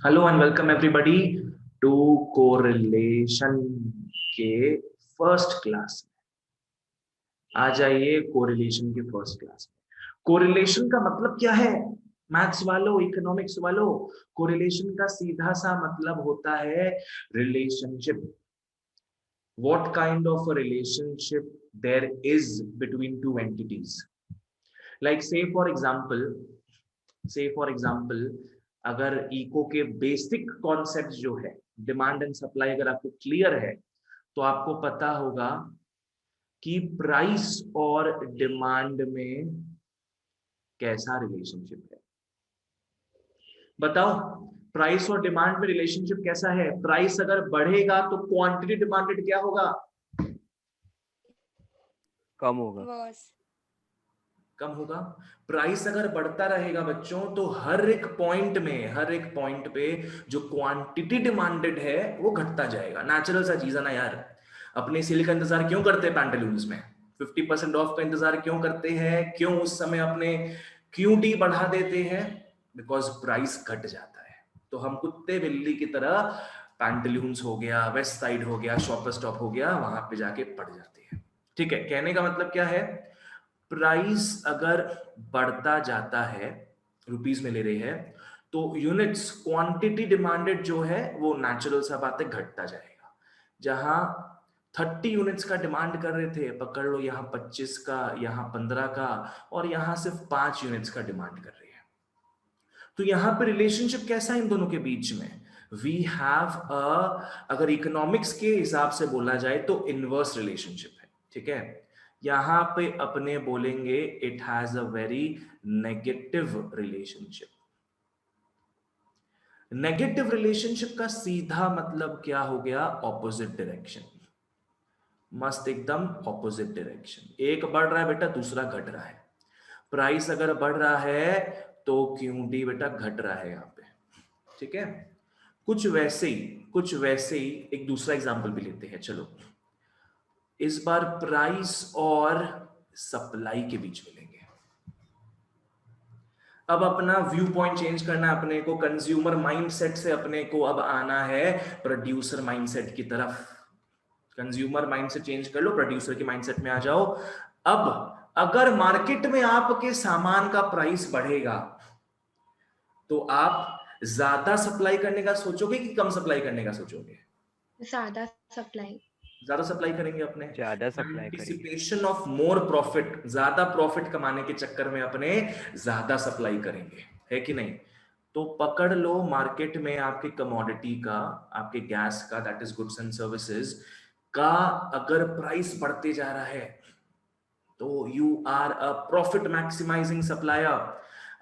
Hello and welcome everybody to correlation के first class में। आ जाइए कोरिलेशन के फर्स्ट क्लास में। कोरिलेशन का मतलब क्या है? मैथ्स वालों, इकोनॉमिक्स वालों, कोरिलेशन का सीधा सा मतलब होता है relationship. What kind of a relationship there is between two entities. Like say for example अगर इको के बेसिक कॉन्सेप्ट जो है, डिमांड एंड सप्लाई, अगर आपको क्लियर है तो आपको पता होगा कि प्राइस और डिमांड में कैसा रिलेशनशिप है। बताओ, प्राइस और डिमांड में रिलेशनशिप कैसा है? प्राइस अगर बढ़ेगा तो क्वांटिटी डिमांडेड क्या होगा? कम होगा। कम होगा। प्राइस अगर बढ़ता रहेगा बच्चों तो हर एक पॉइंट पे जो क्वांटिटी डिमांडेड है वो घटता जाएगा। नेचुरल सा चीज है ना यार। अपने सेल का इंतजार क्यों करते हैं पैंटालून्स में? 50% ऑफ का इंतजार क्यों करते हैं? क्यों उस समय अपने क्यूटी बढ़ा देते हैं? बिकॉज प्राइस घट जाता है। तो हम कुत्ते बिल्ली की तरह पैंटालून्स हो गया, वेस्ट साइड हो गया, शॉपर स्टॉप हो गया, वहां पे जाके पड़ जाते हैं। ठीक है, कहने का मतलब क्या है? प्राइस अगर बढ़ता जाता है, रुपीस में ले रहे हैं, तो यूनिट्स, क्वांटिटी डिमांडेड जो है वो नेचुरल सा बात है घटता जाएगा। जहां 30 यूनिट्स का डिमांड कर रहे थे, पकड़ लो यहाँ 25 का, यहाँ 15 का, और यहाँ सिर्फ 5 यूनिट्स का डिमांड कर रहे हैं। तो यहां पे रिलेशनशिप कैसा है इन दोनों के बीच में? वी हैव अगर इकोनॉमिक्स के हिसाब से बोला जाए तो इनवर्स रिलेशनशिप है। ठीक है, यहां पे अपने बोलेंगे it has a very negative relationship. Negative relationship का सीधा मतलब क्या हो गया? Opposite direction. मस्त एकदम ऑपोजिट डायरेक्शन। एक बढ़ रहा है बेटा, दूसरा घट रहा है। प्राइस अगर बढ़ रहा है तो क्यूडी बेटा घट रहा है यहाँ पे। ठीक है, कुछ वैसे ही एक दूसरा एग्जांपल भी लेते हैं। चलो, इस बार प्राइस और सप्लाई के बीच में लेंगे। अब अपना व्यू पॉइंट चेंज करना है अपने को। कंज्यूमर माइंडसेट से अपने को अब आना है प्रोड्यूसर माइंडसेट की तरफ। कंज्यूमर माइंडसेट चेंज कर लो, प्रोड्यूसर के माइंडसेट में आ जाओ। अब अगर मार्केट में आपके सामान का प्राइस बढ़ेगा तो आप ज्यादा सप्लाई करने का सोचोगे कि कम सप्लाई करने का सोचोगे? ज्यादा सप्लाई। ज्यादा सप्लाई करेंगे अपने। ज्यादा सप्लाई करेंगे। एंटिसिपेशन ऑफ मोर प्रॉफिट, ज्यादा प्रॉफिट कमाने के चक्कर में अपने ज्यादा सप्लाई करेंगे, है कि नहीं? तो पकड़ लो, मार्केट में आपके कमोडिटी का, आपके गैस का, that is goods and services का, अगर प्राइस बढ़ते जा रहा है तो you are a profit maximising supplier.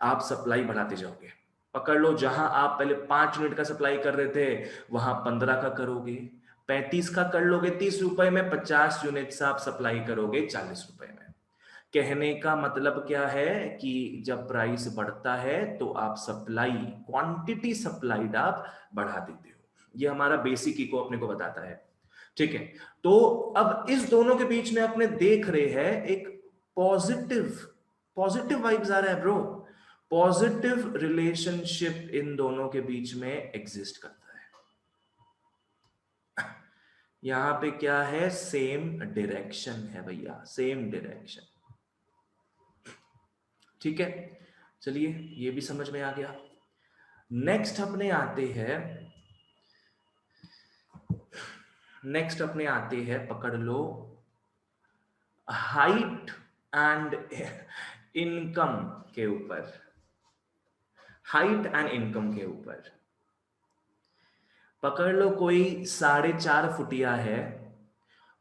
आप सप्लाई बढ़ाते जाओगे। पकड़ लो, जहां आप पहले 5 यूनिट का सप्लाई कर रहे थे वहां 15 का करोगे, 35 का कर लोगे 30 रुपए में, 50 यूनिट से आप सप्लाई करोगे 40 रुपए में। कहने का मतलब क्या है कि जब प्राइस बढ़ता है तो आप सप्लाई, क्वांटिटी सप्लाइड आप बढ़ा देते हो। ये हमारा बेसिक इको अपने को बताता है। ठीक है, तो अब इस दोनों के बीच में अपने देख रहे हैं एक पॉजिटिव पॉजिटिव वाइब्स आ रहा है ब्रो। पॉजिटिव रिलेशनशिप इन दोनों के बीच में एग्जिस्ट करता है। यहां पे क्या है? सेम डायरेक्शन है भैया, सेम डायरेक्शन। ठीक है, चलिए ये भी समझ में आ गया। नेक्स्ट अपने आते हैं, पकड़ लो, हाइट एंड इनकम के ऊपर। हाइट एंड इनकम के ऊपर पकड़ लो, कोई 4.5 फुटिया है,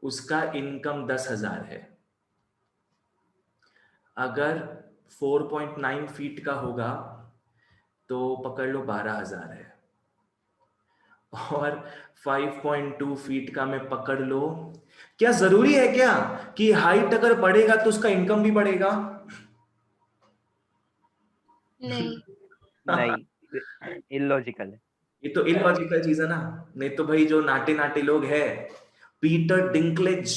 उसका इनकम 10,000 है। अगर 4.9 फीट का होगा तो पकड़ लो 12,000 है। और 5.2 फीट का मैं पकड़ लो। क्या जरूरी है क्या कि हाइट अगर बढ़ेगा तो उसका इनकम भी बढ़ेगा? नहीं। नहीं, इलॉजिकल है। ये तो इलॉजिकल चीज है ना। नहीं तो भाई जो नाटे नाटे लोग हैं, Peter Dinklage,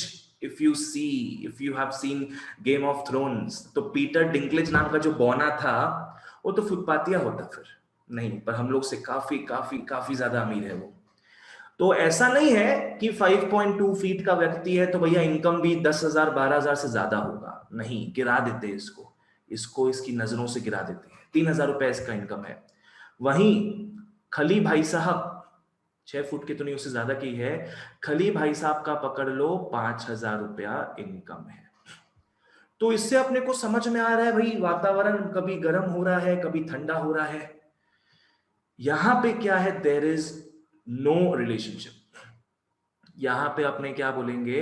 if you have seen game of thrones, तो पीटर डिंकलेज नाम का जो बौना था वो तो फुटपातिया होता फिर। नहीं, पर हम लोग से काफी काफी काफी ज्यादा अमीर है वो। तो ऐसा नहीं है कि 5.2 फीट का व्यक्ति है तो भैया इनकम भी 10,000 12,000 से ज्यादा होगा, नहीं, गिरा देते हैं इसको, इसको इसकी नजरों से गिरा देते हैं। 3,000 रुपए इसका इनकम है। वहीं खली भाई साहब 6 फुट की तो नहीं, उससे ज्यादा की है, खली भाई साहब का पकड़ लो 5,000 रुपया इनकम है। तो इससे अपने को समझ में आ रहा है भाई, वातावरण कभी गर्म हो रहा है कभी ठंडा हो रहा है। यहां पे क्या है, देयर इज नो रिलेशनशिप। यहां पे अपने क्या बोलेंगे,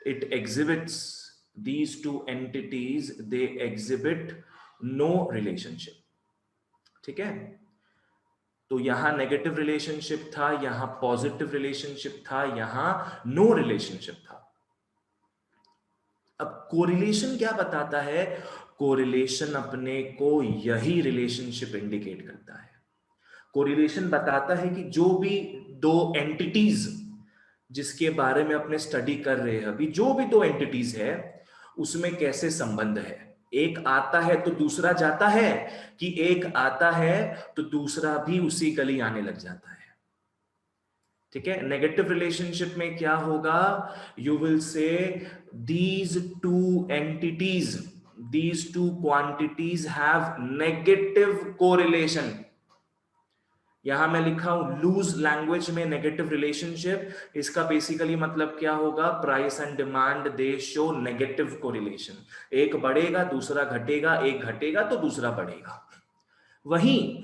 it exhibits these two entities, they exhibit no relationship. ठीक है, तो यहां नेगेटिव रिलेशनशिप था, यहां पॉजिटिव रिलेशनशिप था, यहां नो रिलेशनशिप था। अब कोरिलेशन क्या बताता है, कोरिलेशन अपने को यही रिलेशनशिप इंडिकेट करता है। कोरिलेशन बताता है कि जो भी दो एंटिटीज जिसके बारे में अपने स्टडी कर रहे हैं अभी, जो भी दो एंटिटीज है उसमें कैसे संबंध है। एक आता है तो दूसरा जाता है, कि एक आता है तो दूसरा भी उसी गली आने लग जाता है। ठीक है, नेगेटिव रिलेशनशिप में क्या होगा, you will say these two entities, these two quantities have negative correlation. यहां मैं लिखा हूं लूज लैंग्वेज में नेगेटिव रिलेशनशिप, इसका बेसिकली मतलब क्या होगा, price and demand they show negative correlation. एक बढ़ेगा दूसरा घटेगा, एक घटेगा तो दूसरा बढ़ेगा। वहीं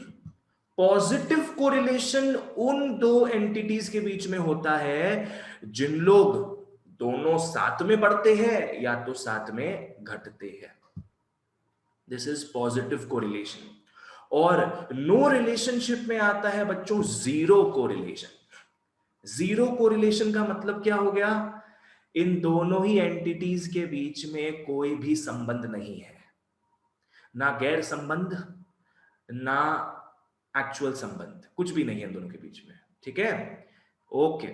पॉजिटिव कोरिलेशन उन दो एंटिटीज के बीच में होता है जिन लोग दोनों साथ में बढ़ते हैं या तो साथ में घटते हैं। This is positive correlation. और नो रिलेशनशिप में आता है बच्चों जीरो कोरिलेशन। जीरो कोरिलेशन का मतलब क्या हो गया, इन दोनों ही एंटिटीज के बीच में कोई भी संबंध नहीं है, ना गैर संबंध ना एक्चुअल संबंध, कुछ भी नहीं है इन दोनों के बीच में। ठीक है, ओके।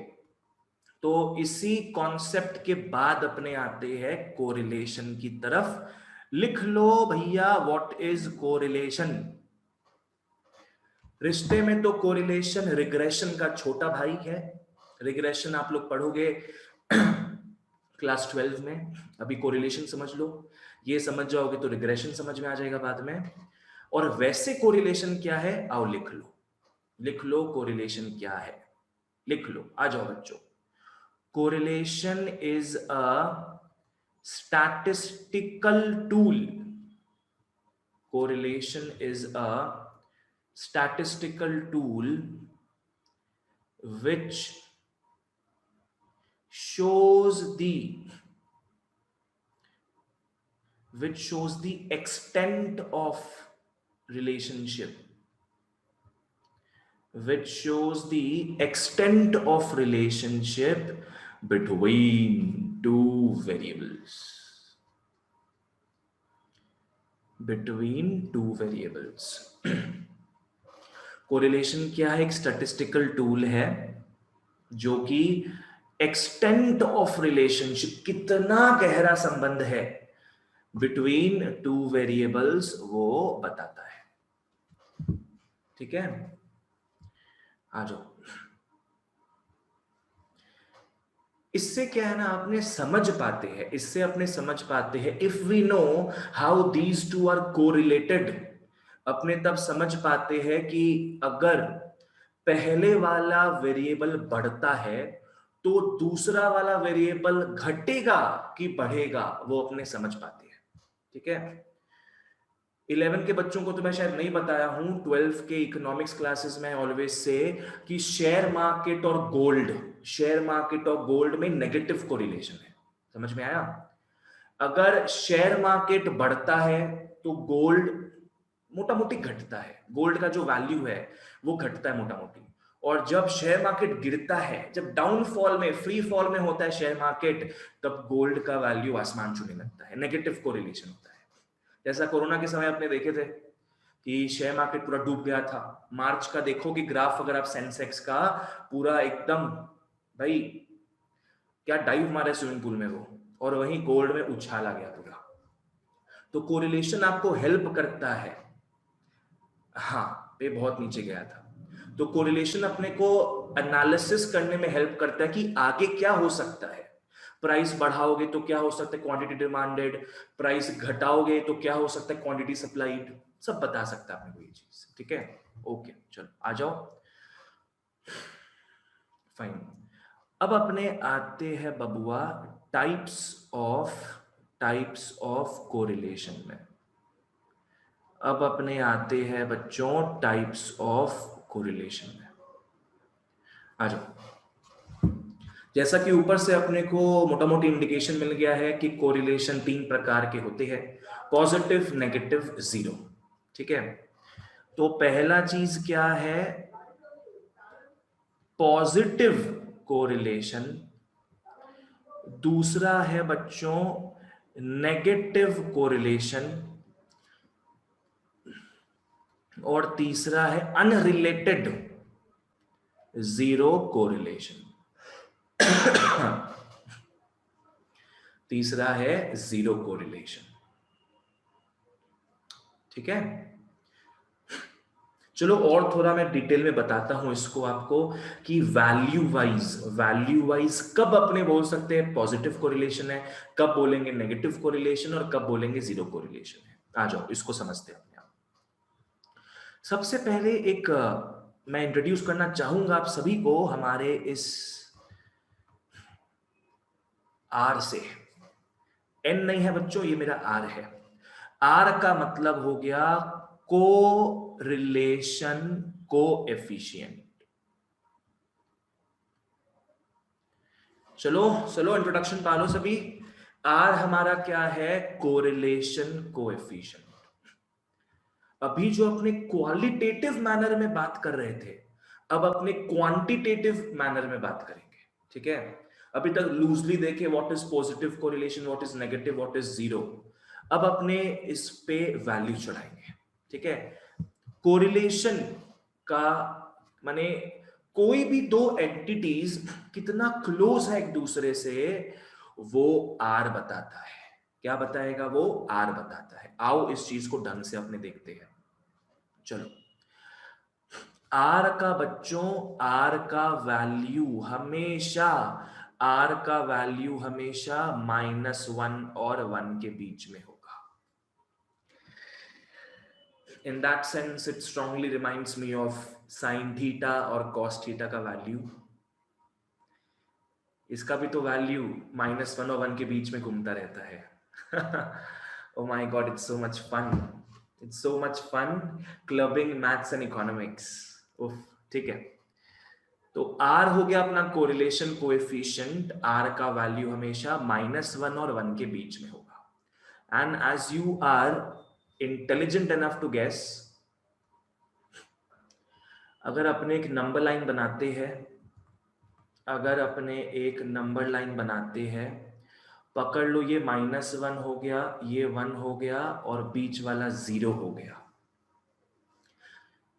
तो इसी कॉन्सेप्ट के बाद अपने आते हैं कोरिलेशन की तरफ। लिख लो भैया, व्हाट इज कोरिलेशन। रिश्ते में तो कोरिलेशन रिग्रेशन का छोटा भाई है। रिग्रेशन आप लोग पढ़ोगे क्लास 12 में। अभी कोरिलेशन समझ लो, ये समझ जाओगे तो रिग्रेशन समझ में आ जाएगा बाद में। और वैसे कोरिलेशन क्या है, आओ लिख लो, लिख लो कोरिलेशन क्या है, लिख लो, आ जाओ बच्चों। Correlation is a statistical tool. Correlation is a statistical tool which shows the extent of relationship, which shows the extent of relationship between two variables, between two variables। Correlation क्या है, एक स्टैटिस्टिकल टूल है जो कि extent of relationship, कितना गहरा संबंध है बिटवीन टू वेरिएबल्स, वो बताता है। ठीक है, आ जाओ। इससे क्या है ना, अपने समझ पाते हैं, इससे अपने समझ पाते हैं, if we know how these two are correlated, अपने तब समझ पाते हैं कि अगर पहले वाला वेरिएबल बढ़ता है तो दूसरा वाला वेरिएबल घटेगा कि बढ़ेगा, वो अपने समझ पाते हैं। ठीक है, 11 के बच्चों को तो मैं शायद नहीं बताया हूं, 12 के इकोनॉमिक्स क्लासेस में ऑलवेज से कि शेयर मार्केट और गोल्ड, शेयर मार्केट और गोल्ड में नेगेटिव कोरिलेशन है। समझ में आया, अगर शेयर मार्केट बढ़ता है तो गोल्ड मोटा मोटी घटता है, गोल्ड का जो वैल्यू है वो घटता है मोटा मोटी। और जब शेयर मार्केट गिरता है, जब डाउनफॉल में, फ्री फॉल में होता है शेयर मार्केट, तब गोल्ड का वैल्यू आसमान छूने लगता है, नेगेटिव कोरिलेशन होता है। जैसा कोरोना के समय आपने देखे थे कि शेयर मार्केट पूरा डूब गया था। मार्च का देखोगे ग्राफ अगर आप सेंसेक्स का, पूरा एकदम भाई क्या डाइव मारे स्विमिंग पूल में वो, और वहीं गोल्ड में उछाला गया पूरा। तो कोरिलेशन आपको हेल्प करता है। हाँ, पे बहुत नीचे गया था। तो कोरिलेशन अपने को एनालिसिस करने में हेल्प करता है कि आगे क्या हो सकता है। प्राइस बढ़ाओगे तो क्या हो सकता है, क्वांटिटी डिमांडेड। प्राइस घटाओगे तो क्या हो सकता है, क्वांटिटी सप्लाइड। सब बता सकता है अपने को ये चीज, ठीक है। ओके चलो आ जाओ, फाइन। अब अपने आते हैं बबुआ टाइप्स ऑफ कोरिलेशन में। अब अपने आते हैं बच्चों टाइप्स ऑफ कोरिलेशन में। आ जाओ। जैसा कि ऊपर से अपने को मोटा मोटी इंडिकेशन मिल गया है कि कोरिलेशन 3 प्रकार के होते हैं, पॉजिटिव, नेगेटिव, जीरो, ठीक है। तो पहला चीज क्या है, पॉजिटिव कोरिलेशन। दूसरा है बच्चों नेगेटिव कोरिलेशन, और तीसरा है अनरिलेटेड जीरो कोरिलेशन। तीसरा है जीरो कोरिलेशन, ठीक है। चलो और थोड़ा मैं डिटेल में बताता हूं इसको आपको कि वैल्यू वाइज कब अपने बोल सकते हैं पॉजिटिव कोरिलेशन है, कब बोलेंगे नेगेटिव कोरिलेशन, और कब बोलेंगे जीरो कोरिलेशन है। आ जाओ इसको समझते हैं अपने आप। सबसे पहले एक मैं इंट्रोड्यूस करना चाहूंगा आप सभी को हमारे इस आर से। एन नहीं है बच्चों, ये मेरा आर है। आर का मतलब हो गया को रिलेशन कोएफिशिएंट। चलो चलो इंट्रोडक्शन पा लो सभी। आर हमारा क्या है, कोरिलेशन कोएफिशिएंट। अभी जो अपने क्वालिटेटिव मैनर में बात कर रहे थे, अब अपने क्वांटिटेटिव मैनर में बात करेंगे, ठीक है। अभी तक लूजली देखे what is positive correlation, what is negative, what is zero. अब अपने इस पे वैल्यू चढ़ाएंगे, ठीक है। कोरिलेशन का माने कोई भी दो एंटिटीज कितना क्लोज है एक दूसरे से, वो आर बताता है। क्या बताएगा, वो आर बताता है। आओ इस चीज को ढंग से अपने देखते हैं। चलो, आर का बच्चों, आर का वैल्यू हमेशा -1 और 1 के बीच में होगा। In that sense, it strongly reminds me of sin theta और cos थीटा का वैल्यू। इसका भी तो वैल्यू -1 और 1 के बीच में घूमता रहता है। Oh my God, it's so much fun. It's so much fun clubbing maths and economics. उफ, ठीक है। तो R हो गया अपना कोरिलेशन कोएफिशिएंट। R का वैल्यू हमेशा -1 और 1 के बीच में होगा। And as you are intelligent enough to guess, अगर अपने एक नंबर लाइन बनाते हैं, पकड़ लो ये -1 हो गया, ये 1 हो गया, और बीच वाला 0 हो गया,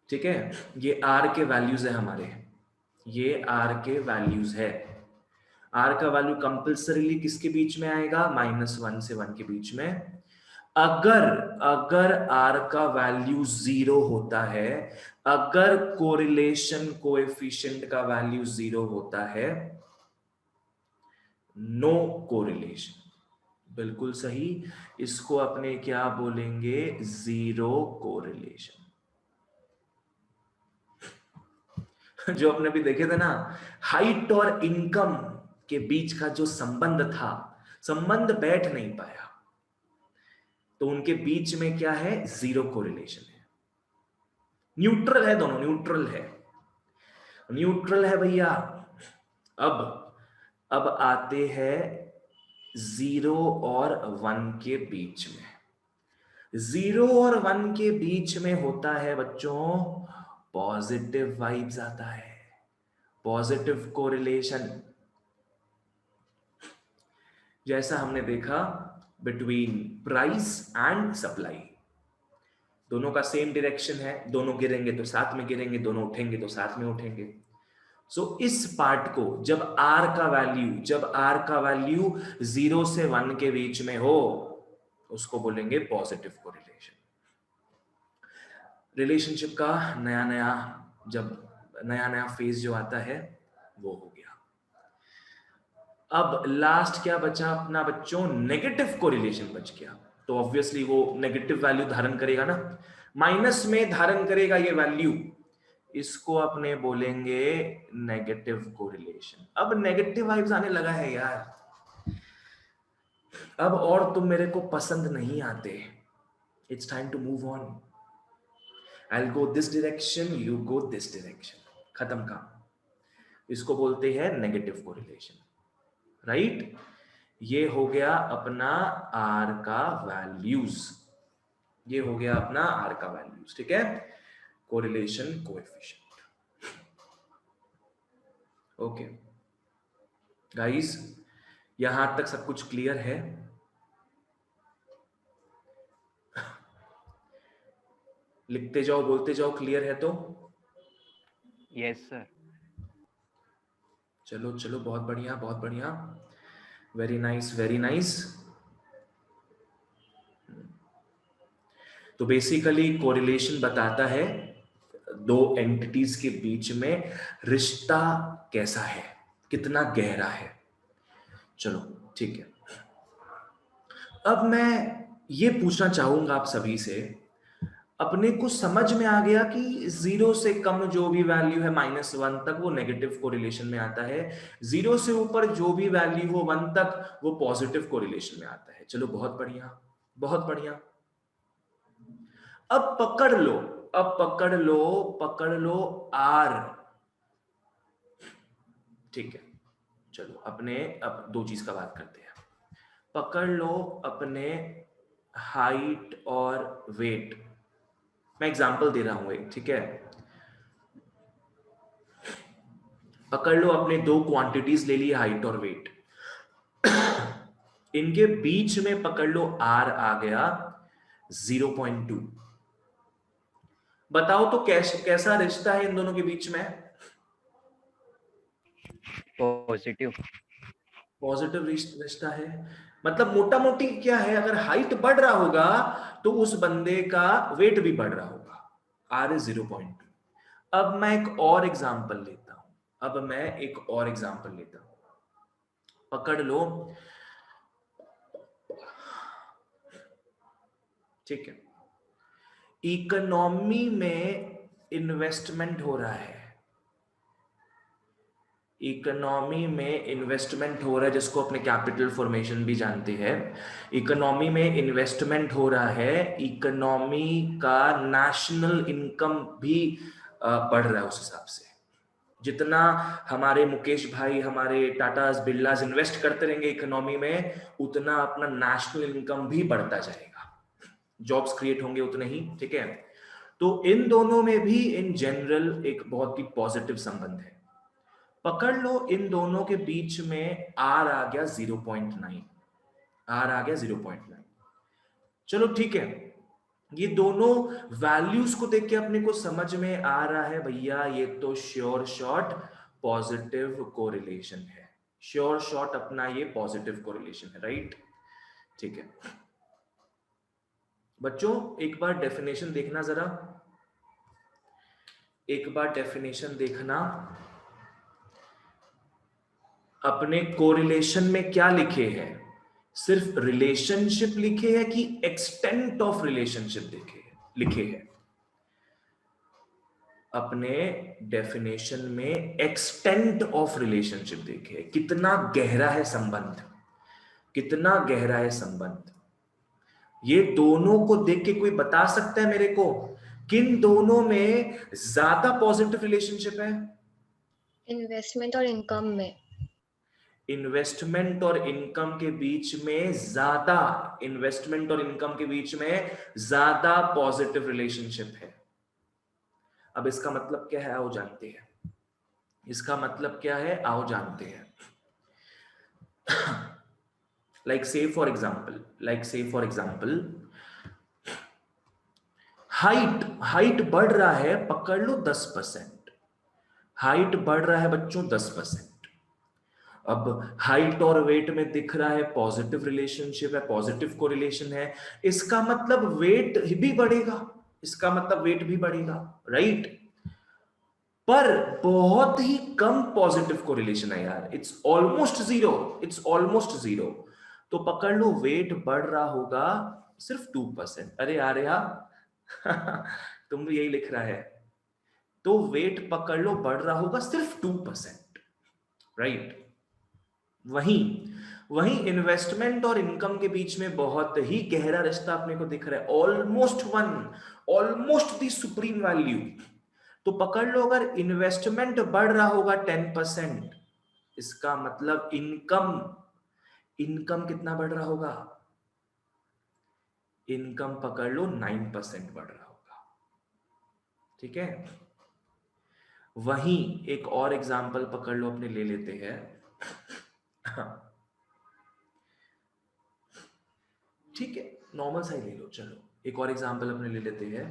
ठीक है। ये R के वैल्यूज है हमारे, ये R के वैल्यूज है। R का वैल्यू कंपल्सरीली किसके बीच में आएगा, -1 से 1 के बीच में। अगर R का वैल्यू 0 होता है, अगर कोरिलेशन कोएफिशिएंट का वैल्यू 0 होता है, नो कोरिलेशन। बिल्कुल सही, इसको अपने क्या बोलेंगे, जीरो कोरिलेशन। जो अपने भी देखे थे ना, हाइट और इनकम के बीच का जो संबंध था, संबंध बैठ नहीं पाया, तो उनके बीच में क्या है, जीरो कोरिलेशन है। न्यूट्रल है, दोनों न्यूट्रल है भैया। अब आते हैं 0 और 1 के बीच में। 0 और 1 के बीच में होता है बच्चों पॉजिटिव वाइब्स आता है, पॉजिटिव कोरिलेशन। जैसा हमने देखा बिटवीन प्राइस एंड सप्लाई, दोनों का सेम डायरेक्शन है, दोनों गिरेंगे तो साथ में गिरेंगे, दोनों उठेंगे तो साथ में उठेंगे। सो इस पार्ट को जब R का वैल्यू 0 से 1 के बीच में हो, उसको बोलेंगे पॉजिटिव कोरिलेशन। रिलेशनशिप का नया नया फेज जो आता है वो हो गया। अब लास्ट क्या बचा अपना बच्चों, नेगेटिव कोरिलेशन बच गया। तो ऑब्वियसली वो नेगेटिव वैल्यू धारण करेगा ना, माइनस में धारण करेगा ये वैल्यू, इसको अपने बोलेंगे नेगेटिव कोरिलेशन। अब नेगेटिव वाइब्स आने लगा है यार, अब और तुम मेरे को पसंद नहीं आते, it's time to move on, I will go this direction, you go this direction, खत्म काम। इसको बोलते हैं नेगेटिव कोरिलेशन, राइट? ये हो गया अपना आर का वैल्यूज, ये हो गया अपना आर का वैल्यूज, ठीक है, कोरिलेशन कोएफिशिएंट। ओके गाइस, यहां तक सब कुछ क्लियर है? लिखते जाओ, बोलते जाओ, क्लियर है तो? Yes sir. चलो चलो, बहुत बढ़िया बहुत बढ़िया, वेरी नाइस वेरी नाइस। तो बेसिकली कोरिलेशन बताता है दो एंटिटीज के बीच में रिश्ता कैसा है, कितना गहरा है। चलो ठीक है, अब मैं ये पूछना चाहूंगा आप सभी से, अपने को समझ में आ गया कि 0 से कम जो भी वैल्यू है -1 तक वो नेगेटिव कोरिलेशन में आता है, 0 से ऊपर जो भी वैल्यू हो 1 तक वो पॉजिटिव कोरिलेशन में आता है। चलो बहुत बढ़िया बहुत बढ़िया। अब पकड़ लो, अब पकड़ लो आर, ठीक है। चलो अपने अब दो चीज का बात करते हैं। पकड़ लो अपने हाइट और वेट, मैं एग्जांपल दे रहा हूं एक, ठीक है। पकड़ लो अपने दो क्वांटिटीज ले ली, हाइट और वेट, इनके बीच में पकड़ लो आर आ गया 0.2। बताओ तो कैसा रिश्ता है इन दोनों के बीच में? पॉजिटिव। पॉजिटिव रिश्ता है। मतलब मोटा मोटी क्या है, अगर हाइट बढ़ रहा होगा तो उस बंदे का वेट भी बढ़ रहा होगा। R is 0.2। अब मैं एक और एग्जांपल लेता हूं, पकड़ लो, ठीक है, इकोनॉमी में इन्वेस्टमेंट हो रहा है, इकोनॉमी में इन्वेस्टमेंट हो रहा है, जिसको अपने कैपिटल फॉर्मेशन भी जानते हैं। इकोनॉमी में इन्वेस्टमेंट हो रहा है, इकोनॉमी का नेशनल इनकम भी बढ़ रहा है। उस हिसाब से जितना हमारे मुकेश भाई, हमारे टाटास बिरलास इन्वेस्ट करते रहेंगे इकोनॉमी में, उतना अपना नेशनल इनकम भी बढ़ता जाएगा, जॉब्स क्रिएट होंगे उतने ही, ठीक है। तो इन दोनों में भी इन जनरल एक बहुत ही पॉजिटिव संबंध है। पकड़ लो इन दोनों के बीच में आर आ गया 0.9, आर आ गया 0.9। चलो ठीक है, ये दोनों वैल्यूज को देख के अपने को समझ में आ रहा है भैया ये तो श्योर शॉट पॉजिटिव कोरिलेशन है, श्योर शॉट अपना ये पॉजिटिव कोरिलेशन है, राइट? ठीक है बच्चों, एक बार डेफिनेशन देखना जरा, एक बार डेफिनेशन देखना। अपने कोरिलेशन में क्या लिखे हैं? सिर्फ रिलेशनशिप लिखे हैं कि एक्सटेंट ऑफ रिलेशनशिप लिखे हैं? अपने डेफिनेशन में एक्सटेंट ऑफ रिलेशनशिप देखे, कितना गहरा है संबंध, कितना गहरा है संबंध। ये दोनों को देख के कोई बता सकता है मेरे को किन दोनों में ज्यादा पॉजिटिव रिलेशनशिप है? इन्वेस्टमेंट और इनकम में। इन्वेस्टमेंट और इनकम के बीच में ज्यादा, इन्वेस्टमेंट और इनकम के बीच में ज्यादा पॉजिटिव रिलेशनशिप है। अब इसका मतलब क्या है आओ जानते हैं, इसका मतलब क्या है आओ जानते हैं। Like say for example height बढ़ रहा है, पकड़ लो 10%, हाइट बढ़ रहा है बच्चों 10%। अब हाइट और वेट में दिख रहा है पॉजिटिव रिलेशनशिप है, पॉजिटिव कोरिलेशन है, इसका मतलब वेट भी बढ़ेगा। इसका मतलब वेट भी बढ़ेगा, राइट? पर बहुत ही कम पॉजिटिव कोरिलेशन है यार, it's almost zero, it's almost zero. तो पकड़ लो वेट बढ़ रहा होगा सिर्फ 2%। अरे यार यार तुम भी यही लिख रहा है। तो वेट पकड़ लो बढ़ रहा होगा सिर्फ 2%, राइट? वहीं वहीं इन्वेस्टमेंट और इनकम के बीच में बहुत ही गहरा रिश्ता अपने को दिख रहा है, almost one, almost the supreme value. तो पकड़ लो अगर इन्वेस्टमेंट बढ़ रहा होगा 10%, इसका मतलब इनकम, इनकम कितना बढ़ रहा होगा? इनकम पकड़ लो 9% बढ़ रहा होगा, ठीक है? वहीं एक और एग्जांपल पकड़ लो अपने ले लेते हैं ठीक है, नॉर्मल सा ही ले लो, चलो एक और एग्जांपल अपने ले लेते हैं,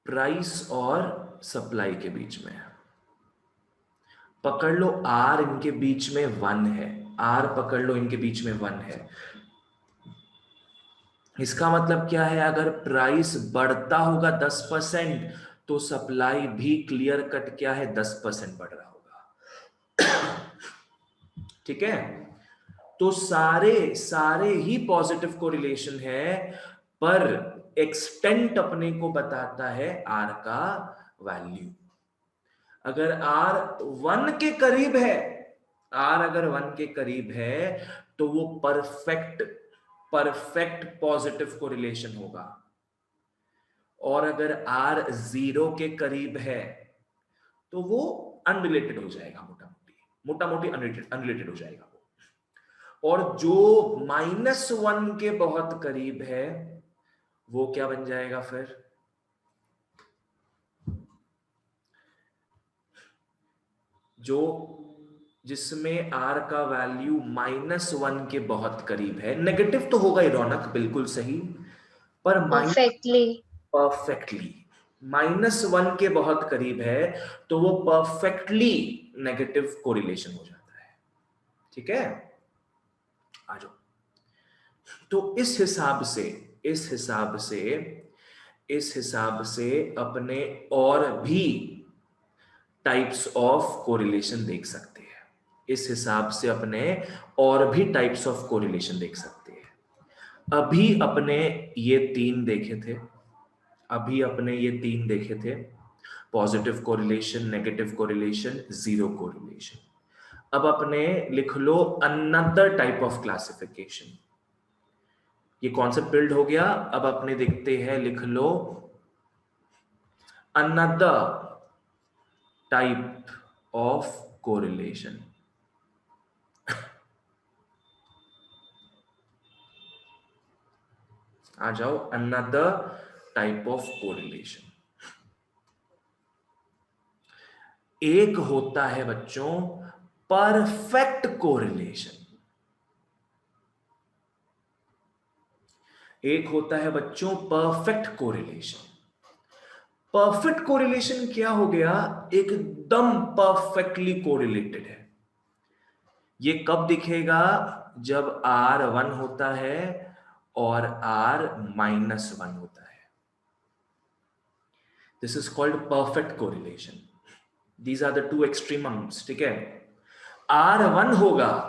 प्राइस और सप्लाई के बीच में। पकड़ लो आर इनके बीच में 1 है, आर पकड़ लो इनके बीच में 1 है। इसका मतलब क्या है? अगर प्राइस बढ़ता होगा 10% तो सप्लाई भी क्लियर कट क्या है, 10% बढ़ रहा होगा, ठीक है? तो सारे सारे ही पॉजिटिव कोरिलेशन है, पर एक्सटेंट अपने को बताता है आर का वैल्यू। अगर आर 1 के करीब है, आर अगर 1 के करीब है तो वो परफेक्ट परफेक्ट पॉजिटिव कोरिलेशन होगा, और अगर आर 0 के करीब है तो वो अनरिलेटेड हो जाएगा, मोटा मोटी अनरिलेटेड हो जाएगा वो। और जो -1 के बहुत करीब है वो क्या बन जाएगा फिर? जो जिसमें आर का वैल्यू -1 के बहुत करीब है, नेगेटिव तो होगा ही रौनक, बिल्कुल सही, पर परफेक्टली। परफेक्टली -1 के बहुत करीब है तो वो परफेक्टली नेगेटिव कोरिलेशन हो जाता है, ठीक है? आ जाओ। तो इस हिसाब से इस हिसाब से इस हिसाब से अपने और भी टाइप्स ऑफ कोरिलेशन देख सकते हैं, इस हिसाब से अपने और भी टाइप्स ऑफ कोरिलेशन देख सकते हैं। अभी अपने ये 3 देखे थे, अभी अपने ये 3 देखे थे, positive correlation, negative correlation, zero correlation. अब अपने लिख लो अनदर टाइप ऑफ क्लासिफिकेशन। ये कॉन्सेप्ट बिल्ड हो गया, अब अपने देखते हैं, लिख लो अनदर टाइप ऑफ कोरिलेशन। आ जाओ, अनदर टाइप ऑफ कोरिलेशन। एक होता है बच्चों परफेक्ट कोरिलेशन, एक होता है बच्चों परफेक्ट कोरिलेशन। परफेक्ट कोरिलेशन क्या हो गया? एकदम परफेक्टली कोरिलेटेड है। ये कब दिखेगा? जब R1 होता है और R -1 होता है। This is called perfect correlation. These are the two extremes, ठीक है? R1 होगा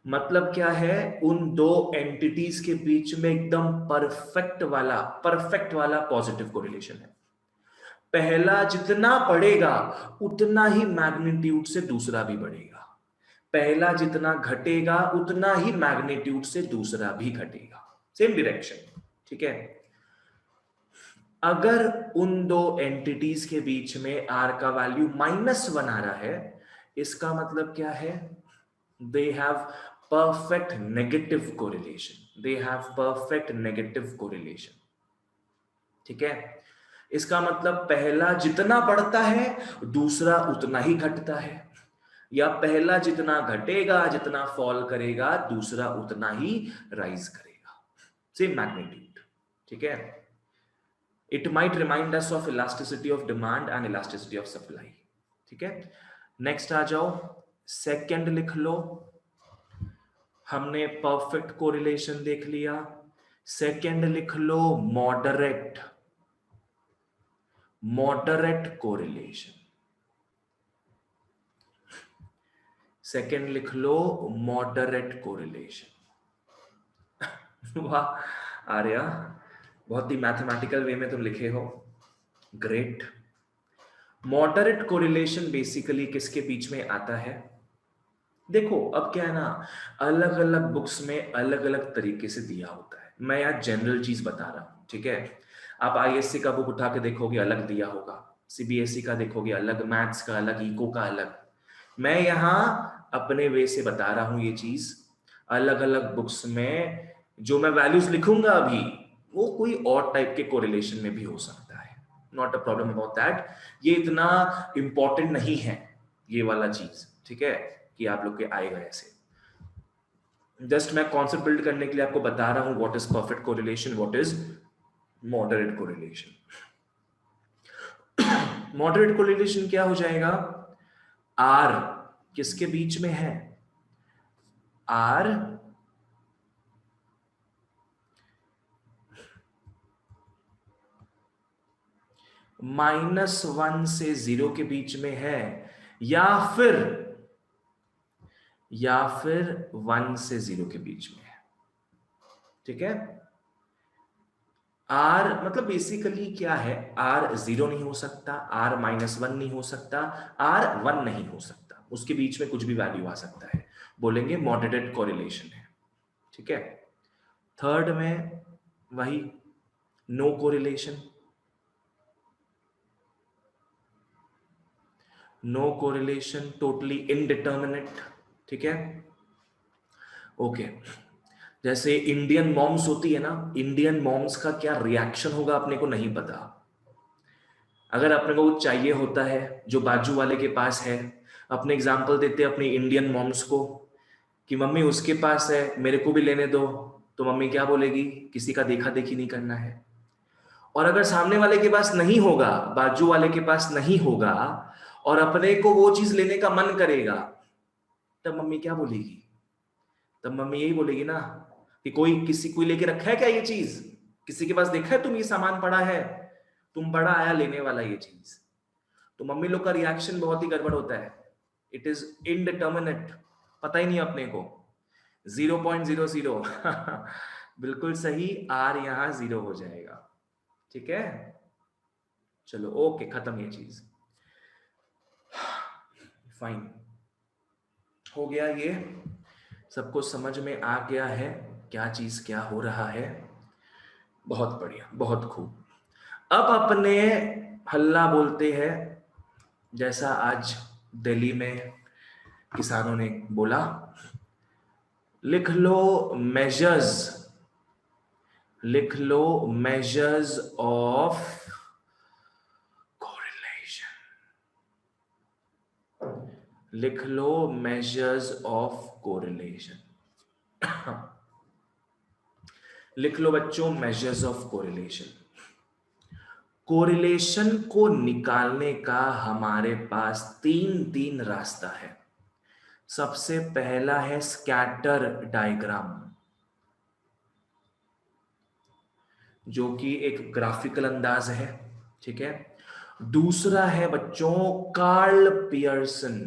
मतलब क्या है? उन दो एंटिटीज के बीच में एकदम परफेक्ट वाला पॉजिटिव कोरिलेशन है। पहला जितना बढ़ेगा उतना ही मैग्नीट्यूड से दूसरा भी बढ़ेगा, पहला जितना घटेगा उतना ही मैग्नीट्यूड से दूसरा भी घटेगा, सेम डायरेक्शन, ठीक है? अगर उन दो एंटिटीज के बीच में आर का वैल्यू -1 आ रहा है, इसका मतलब क्या है? They have perfect negative correlation, they have perfect negative correlation, ठीक है? इसका मतलब पहला जितना बढ़ता है दूसरा उतना ही घटता है, या पहला जितना घटेगा, जितना फॉल करेगा, दूसरा उतना ही राइज करेगा, सेम मैग्नीट्यूड, ठीक है? It might remind us of elasticity of demand and elasticity of supply, ठीक है? नेक्स्ट आ जाओ, सेकंड लिख लो। हमने परफेक्ट कोरिलेशन देख लिया, सेकंड लिख लो मॉडरेट, मॉडरेट कोरिलेशन। सेकंड लिख लो मॉडरेट कोरिलेशन। वाह आर्या, बहुत ही मैथमेटिकल वे में तुम लिखे हो, ग्रेट। मॉडरेट कोरिलेशन बेसिकली किसके बीच में आता है? देखो अब क्या है ना, अलग अलग बुक्स में अलग अलग तरीके से दिया होता है, मैं यहाँ जनरल चीज बता रहा हूं, ठीक है। आप आईएससी का बुक उठा के देखोगे अलग दिया होगा, सीबीएसई का देखोगे अलग, मैथ्स का अलग, इको का अलग। मैं यहाँ अपने वे से बता रहा हूं ये चीज। अलग अलग बुक्स में जो मैं वैल्यूज लिखूंगा अभी, वो कोई और टाइप के कोरिलेशन में भी हो सकता है, not a problem about that. ये इतना इंपॉर्टेंट नहीं है ये वाला चीज, ठीक है, कि आप लोग के आएगा ऐसे। जस्ट मैं कॉन्सेप्ट बिल्ड करने के लिए आपको बता रहा हूं what is perfect correlation, what is moderate correlation. Moderate correlation क्या हो जाएगा? आर किसके बीच में है? आर -1 से 0 के बीच में है, या फिर 1 से 0 के बीच में है, ठीक है। आर मतलब बेसिकली क्या है, आर 0 नहीं हो सकता, आर -1 नहीं हो सकता, आर 1 नहीं हो सकता, उसके बीच में कुछ भी वैल्यू आ सकता है, बोलेंगे मॉडरेट कोरिलेशन है, ठीक है। थर्ड में वही no correlation, no correlation, totally indeterminate, ठीक है। ओके, जैसे इंडियन मॉम्स होती है ना, इंडियन मॉम्स का क्या रिएक्शन होगा अपने को नहीं पता। अगर अपने को चाहिए होता है जो बाजू वाले के पास है, अपने एग्जांपल देते हैं अपनी इंडियन मॉम्स को कि मम्मी उसके पास है मेरे को भी लेने दो, तो मम्मी क्या बोलेगी? किसी का देखा देखी नहीं करना है। और अगर सामने वाले के पास नहीं होगा, बाजू वाले के पास नहीं होगा, और अपने को वो चीज लेने का मन करेगा, तब मम्मी क्या बोलेगी? तब मम्मी यही बोलेगी ना कि कोई लेके रखा है क्या ये चीज? किसी के पास देखा है तुम ये सामान पड़ा है? तुम बड़ा आया लेने वाला ये चीज। तो मम्मी लोग का रिएक्शन बहुत ही गड़बड़ होता है, इट इज इनडिटर्मिनेट, पता ही नहीं अपने को। 0.00 बिल्कुल सही, आर यहां 0 हो जाएगा, ठीक है। चलो ओके, खत्म ये चीज, फाइन हो गया। ये सबको समझ में आ गया है क्या चीज क्या हो रहा है? बहुत बढ़िया, बहुत खूब। अब अपने हल्ला बोलते हैं, जैसा आज दिल्ली में किसानों ने बोला। लिख लो मेजर्स, लिख लो मेजर्स ऑफ कोरिलेशन, लिख लो मेजर्स ऑफ कोरिलेशन। लिख लो बच्चों मेजर्स ऑफ कोरिलेशन। कोरिलेशन को निकालने का हमारे पास तीन रास्ता है। सबसे पहला है स्कैटर डायग्राम, जो कि एक ग्राफिकल अंदाज है, ठीक है। दूसरा है बच्चों कार्ल पियर्सन,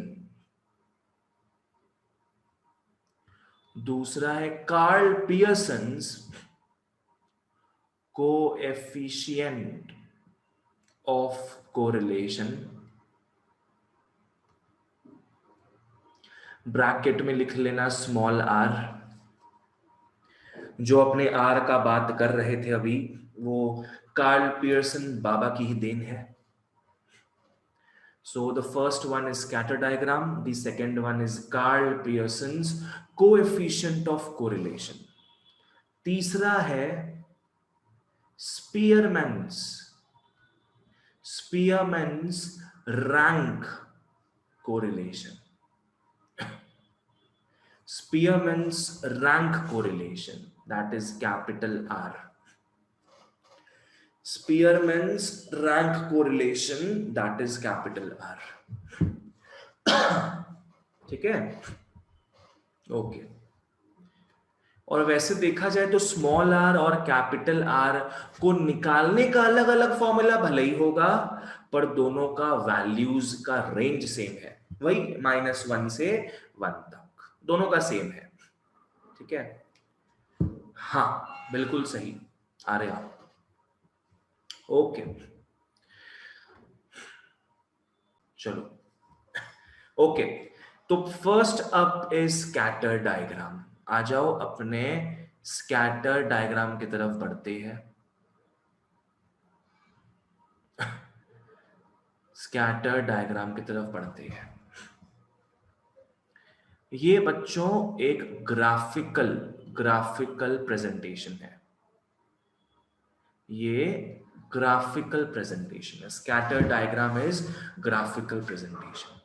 दूसरा है Karl Pearson's coefficient of correlation, bracket में लिख लेना स्मॉल आर। जो अपने आर का बात कर रहे थे अभी, वो कार्ल पियर्सन बाबा की ही देन है। So the first one is scatter diagram, the second one is Carl Pearson's coefficient of correlation. तीसरा है Spearman's rank correlation. Spearman's rank correlation, that is capital R. Spearman's rank correlation, that is capital R. ठीक है, okay. और वैसे देखा जाए तो small are और कैपिटल आर को निकालने का अलग अलग फॉर्मूला भले ही होगा, पर दोनों का वैल्यूज का रेंज सेम है, वही -1 से 1 तक दोनों का सेम है। ठीक है, हाँ बिल्कुल सही आ रहे आप। ओके चलो, ओके तो first up is scatter diagram. आ जाओ अपने स्कैटर डायग्राम की तरफ बढ़ते हैं। स्कैटर डायग्राम की तरफ बढ़ते हैं। ये बच्चों एक ग्राफिकल प्रेजेंटेशन है। ये ग्राफिकल प्रेजेंटेशन है। Scatter diagram is graphical presentation.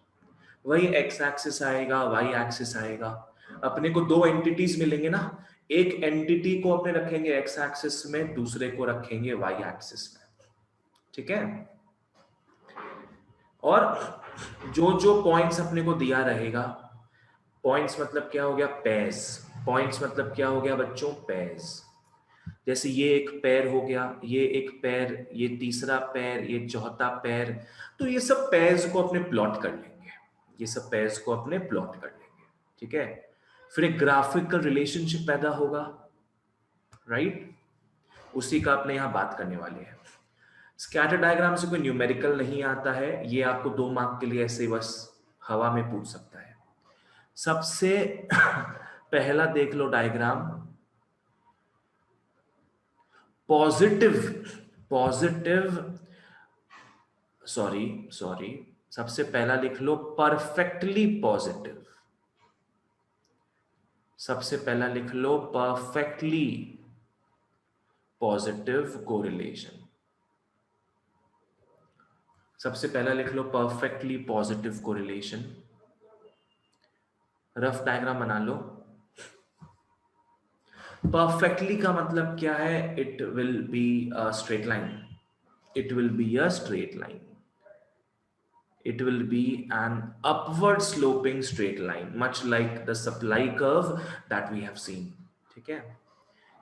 वही एक्स एक्सिस आएगा, वाई एक्सिस आएगा। अपने को दो एंटिटीज मिलेंगे ना, एक एंटिटी को अपने रखेंगे एक्स एक्सिस में, दूसरे को रखेंगे वाई एक्सिस में। ठीक है, और जो जो पॉइंट्स अपने को दिया रहेगा, पॉइंट्स मतलब क्या हो गया, पेयर्स। पॉइंट्स मतलब क्या हो गया बच्चों, पेयर्स। जैसे ये एक पैर हो गया, ये एक पैर, ये तीसरा पैर, ये चौथा पैर। तो ये सब पैर्स को अपने प्लॉट कर लेंगे, ये सब पैर्स को अपने प्लॉट कर लेंगे। ठीक है, फिर एक ग्राफिकल रिलेशनशिप पैदा होगा, राइट? उसी का अपने यहां बात करने वाले हैं। स्कैटर डायग्राम से कोई न्यूमेरिकल नहीं आता है, ये आपको 2 मार्क के लिए ऐसे बस हवा में पूछ सकता है। सबसे पहला देख लो डायग्राम, पॉजिटिव सॉरी सबसे पहला लिख लो परफेक्टली पॉजिटिव। सबसे पहला लिख लो परफेक्टली पॉजिटिव कोरिलेशन। सबसे पहला लिख लो perfectly positive correlation. Rough diagram बना लो। परफेक्टली का मतलब क्या है, it will be a straight line, it will be a straight line, it will be an upward sloping straight line much like the supply curve that we have seen। ठीक है,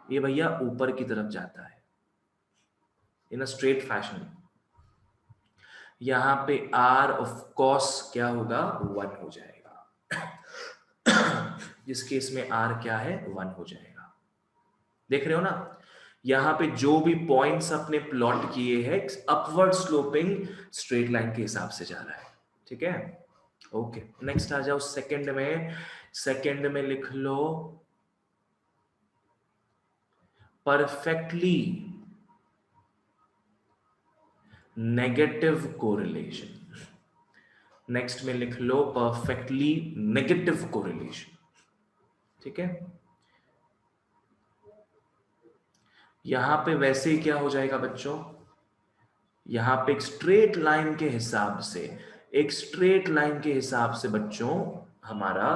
ये भैया ऊपर की तरफ जाता है in a straight fashion। यहां पे r of cos क्या होगा, 1 हो जाएगा। जिस केस में r क्या है, 1 हो जाएगा। देख रहे हो ना, यहां पे जो भी पॉइंट्स अपने प्लॉट किए हैं अपवर्ड स्लोपिंग स्ट्रेट लाइन के हिसाब से जा रहा है। ठीक है, ओके नेक्स्ट आ जाओ सेकंड में। सेकंड में लिख लो परफेक्टली नेगेटिव कोरिलेशन। नेक्स्ट में लिख लो परफेक्टली नेगेटिव कोरिलेशन। ठीक है, यहां पे वैसे ही क्या हो जाएगा बच्चों, यहां पे एक स्ट्रेट लाइन के हिसाब से, एक स्ट्रेट लाइन के हिसाब से बच्चों हमारा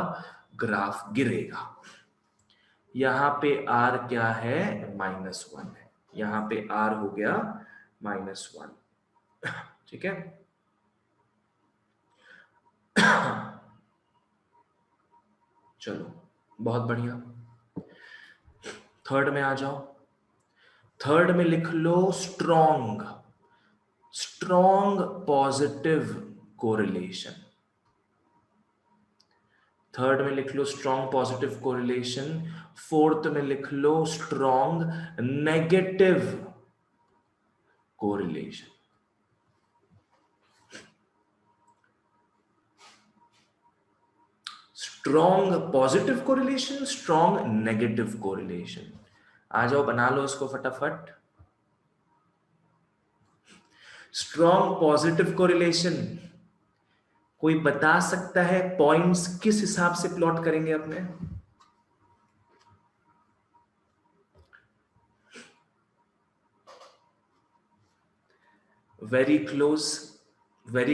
ग्राफ गिरेगा। यहां पे r क्या है, -1 है, यहां पे r हो गया -1। ठीक है, चलो बहुत बढ़िया। थर्ड में आ जाओ। थर्ड में लिख लो स्ट्रॉन्ग पॉजिटिव कोरिलेशन। थर्ड में लिख लो स्ट्रॉन्ग पॉजिटिव कोरिलेशन। फोर्थ में लिख लो strong negative correlation. Strong positive correlation, strong negative correlation. आ जाओ बना लो इसको फटाफट। स्ट्रॉन्ग पॉजिटिव कोरिलेशन, कोई बता सकता है पॉइंट्स किस हिसाब से प्लॉट करेंगे अपने? Very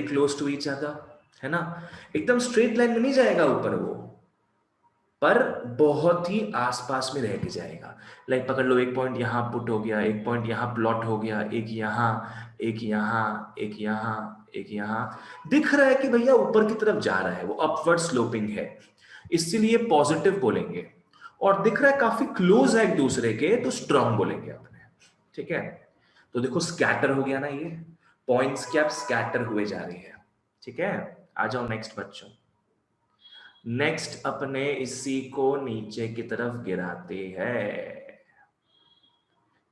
close to each other, है ना? एकदम स्ट्रेट लाइन में नहीं जाएगा ऊपर वो, पर बहुत ही आसपास में रह के जाएगा। लाइक पकड़ लो, एक पॉइंट यहां पुट हो गया, एक पॉइंट यहां प्लॉट हो गया, एक यहां, एक यहां, एक यहां, एक यहां। दिख रहा है कि भैया ऊपर की तरफ जा रहा है, वो अपवर्ड स्लोपिंग है, इसीलिए पॉजिटिव बोलेंगे। और दिख रहा है काफी क्लोज है एक दूसरे के, तो स्ट्रॉन्ग बोलेंगे अपने, ठीक है। तो देखो स्कैटर हो गया ना, ये पॉइंट्स क्या स्कैटर हुए जा रही है, ठीक है। आ जाओ नेक्स्ट बच्चों। नेक्स्ट अपने इसी को नीचे की तरफ गिराते हैं,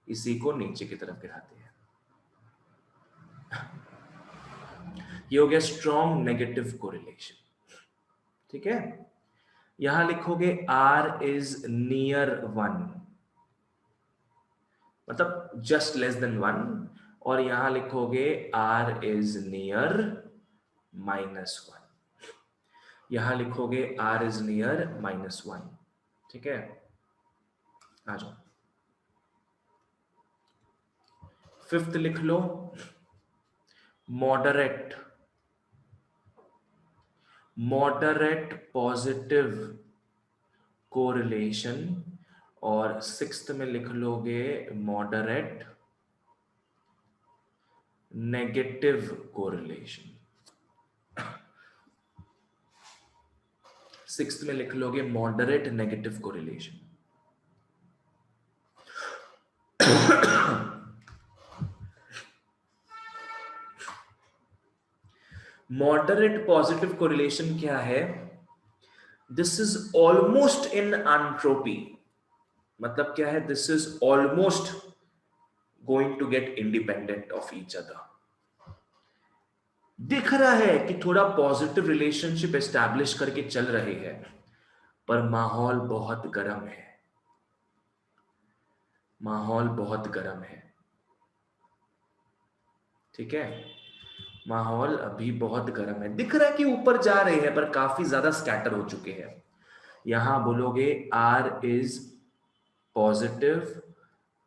इसी को नीचे की तरफ गिराते हैं। ये हो गया स्ट्रॉन्ग नेगेटिव कोरिलेशन, ठीक है। यहां लिखोगे R इज नियर 1, मतलब जस्ट लेस देन 1, और यहां लिखोगे R इज नियर -1, यहां लिखोगे R इज नियर -1, ठीक है। आ जाओ फिफ्थ लिख लो, मॉडरेट, मॉडरेट पॉजिटिव कोरिलेशन, और सिक्स्थ में लिख लोगे मॉडरेट नेगेटिव कोरिलेशन, सिक्स्थ में लिख लोगे moderate negative correlation. Moderate positive correlation क्या है? This is almost in entropy, मतलब क्या है? This is almost going to get independent of each other. दिख रहा है कि थोड़ा पॉजिटिव रिलेशनशिप एस्टैब्लिश करके चल रहे हैं, पर माहौल बहुत गर्म है, माहौल बहुत गर्म है, ठीक है। माहौल अभी बहुत गर्म है, दिख रहा है कि ऊपर जा रहे हैं पर काफी ज्यादा स्कैटर हो चुके हैं। यहां बोलोगे R इज पॉजिटिव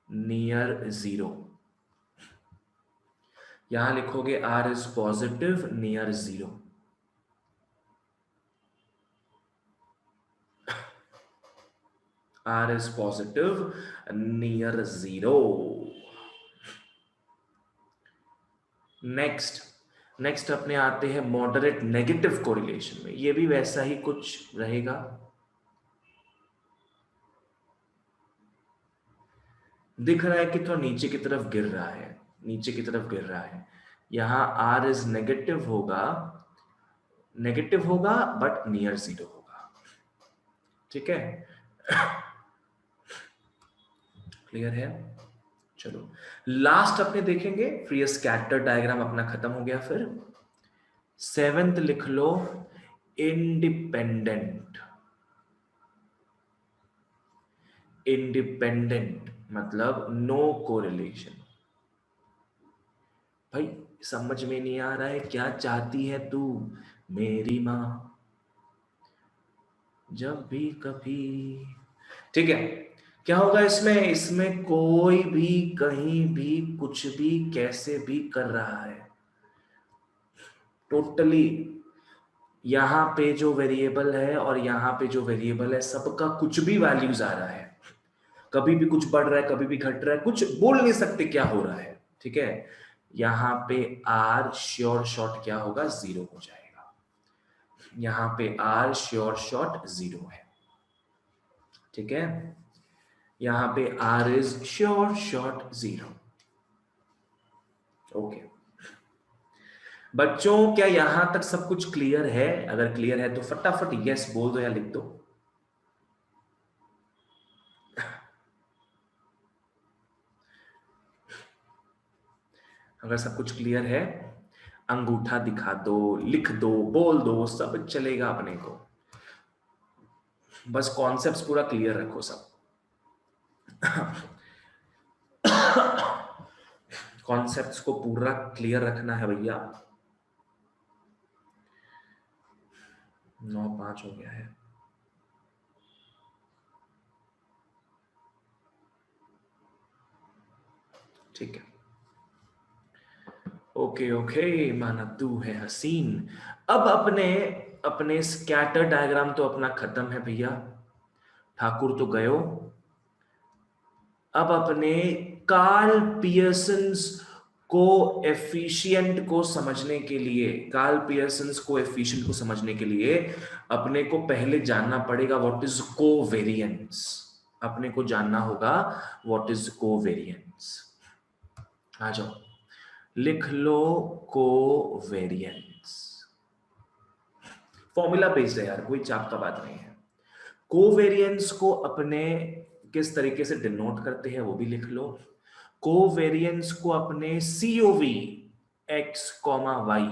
नियर 0, यहां लिखोगे R is positive near 0, R is positive near 0. Next अपने आते हैं मॉडरेट नेगेटिव कोरिलेशन में, ये भी वैसा ही कुछ रहेगा। दिख रहा है कि थोड़ा नीचे की तरफ गिर रहा है, नीचे की तरफ गिर रहा है। यहां R इज नेगेटिव होगा, नेगेटिव होगा बट नियर 0 होगा, ठीक है। क्लियर है? चलो लास्ट अपने देखेंगे, फिर ये स्कैटर डायग्राम अपना खत्म हो गया। फिर सेवेंथ लिख लो इंडिपेंडेंट, इंडिपेंडेंट मतलब नो कोरिलेशन। भाई समझ में नहीं आ रहा है क्या चाहती है तू मेरी मां, जब भी कभी, ठीक है। क्या होगा इसमें? इसमें कोई भी कहीं भी कुछ भी कैसे भी कर रहा है, टोटली यहां पे जो वेरिएबल है और यहां पे जो वेरिएबल है सबका कुछ भी वैल्यूज आ रहा है, कभी भी कुछ बढ़ रहा है, कभी भी घट रहा है, कुछ बोल नहीं सकते क्या हो रहा है, ठीक है। यहां पे R श्योर शॉट क्या होगा? 0 हो जाएगा, यहां पे R श्योर शॉट 0 है, ठीक है। यहां पे R is sure shot 0, okay. बच्चों क्या यहां तक सब कुछ क्लियर है? अगर क्लियर है तो फटाफट यस बोल दो या लिख दो। अगर सब कुछ क्लियर है अंगूठा दिखा दो, लिख दो, बोल दो, सब चलेगा अपने को, बस कॉन्सेप्ट्स पूरा क्लियर रखो सब। कॉन्सेप्ट्स को पूरा क्लियर रखना है भैया। 9:05 हो गया है, ठीक है। ओके ओके माना तू है हसीन। अब अपने अपने स्कैटर डायग्राम तो अपना खत्म है भैया, ठाकुर तो गयो। अब अपने कार्ल पियर्सन्स कोएफिशिएंट को समझने के लिए, कार्ल पियर्सन्स कोएफिशिएंट को समझने के लिए अपने को पहले जानना पड़ेगा व्हाट इज कोवेरिएंस। अपने को जानना होगा व्हाट इज कोवेरिएंस। आ जाओ, लिख लो कोवेरिएंस। फॉर्मूला बेस्ड है यार, कोई चाप का बात नहीं है। कोवेरिएंस को अपने किस तरीके से डिनोट करते हैं वो भी लिख लो। कोवेरिएंस को अपने COV X comma Y,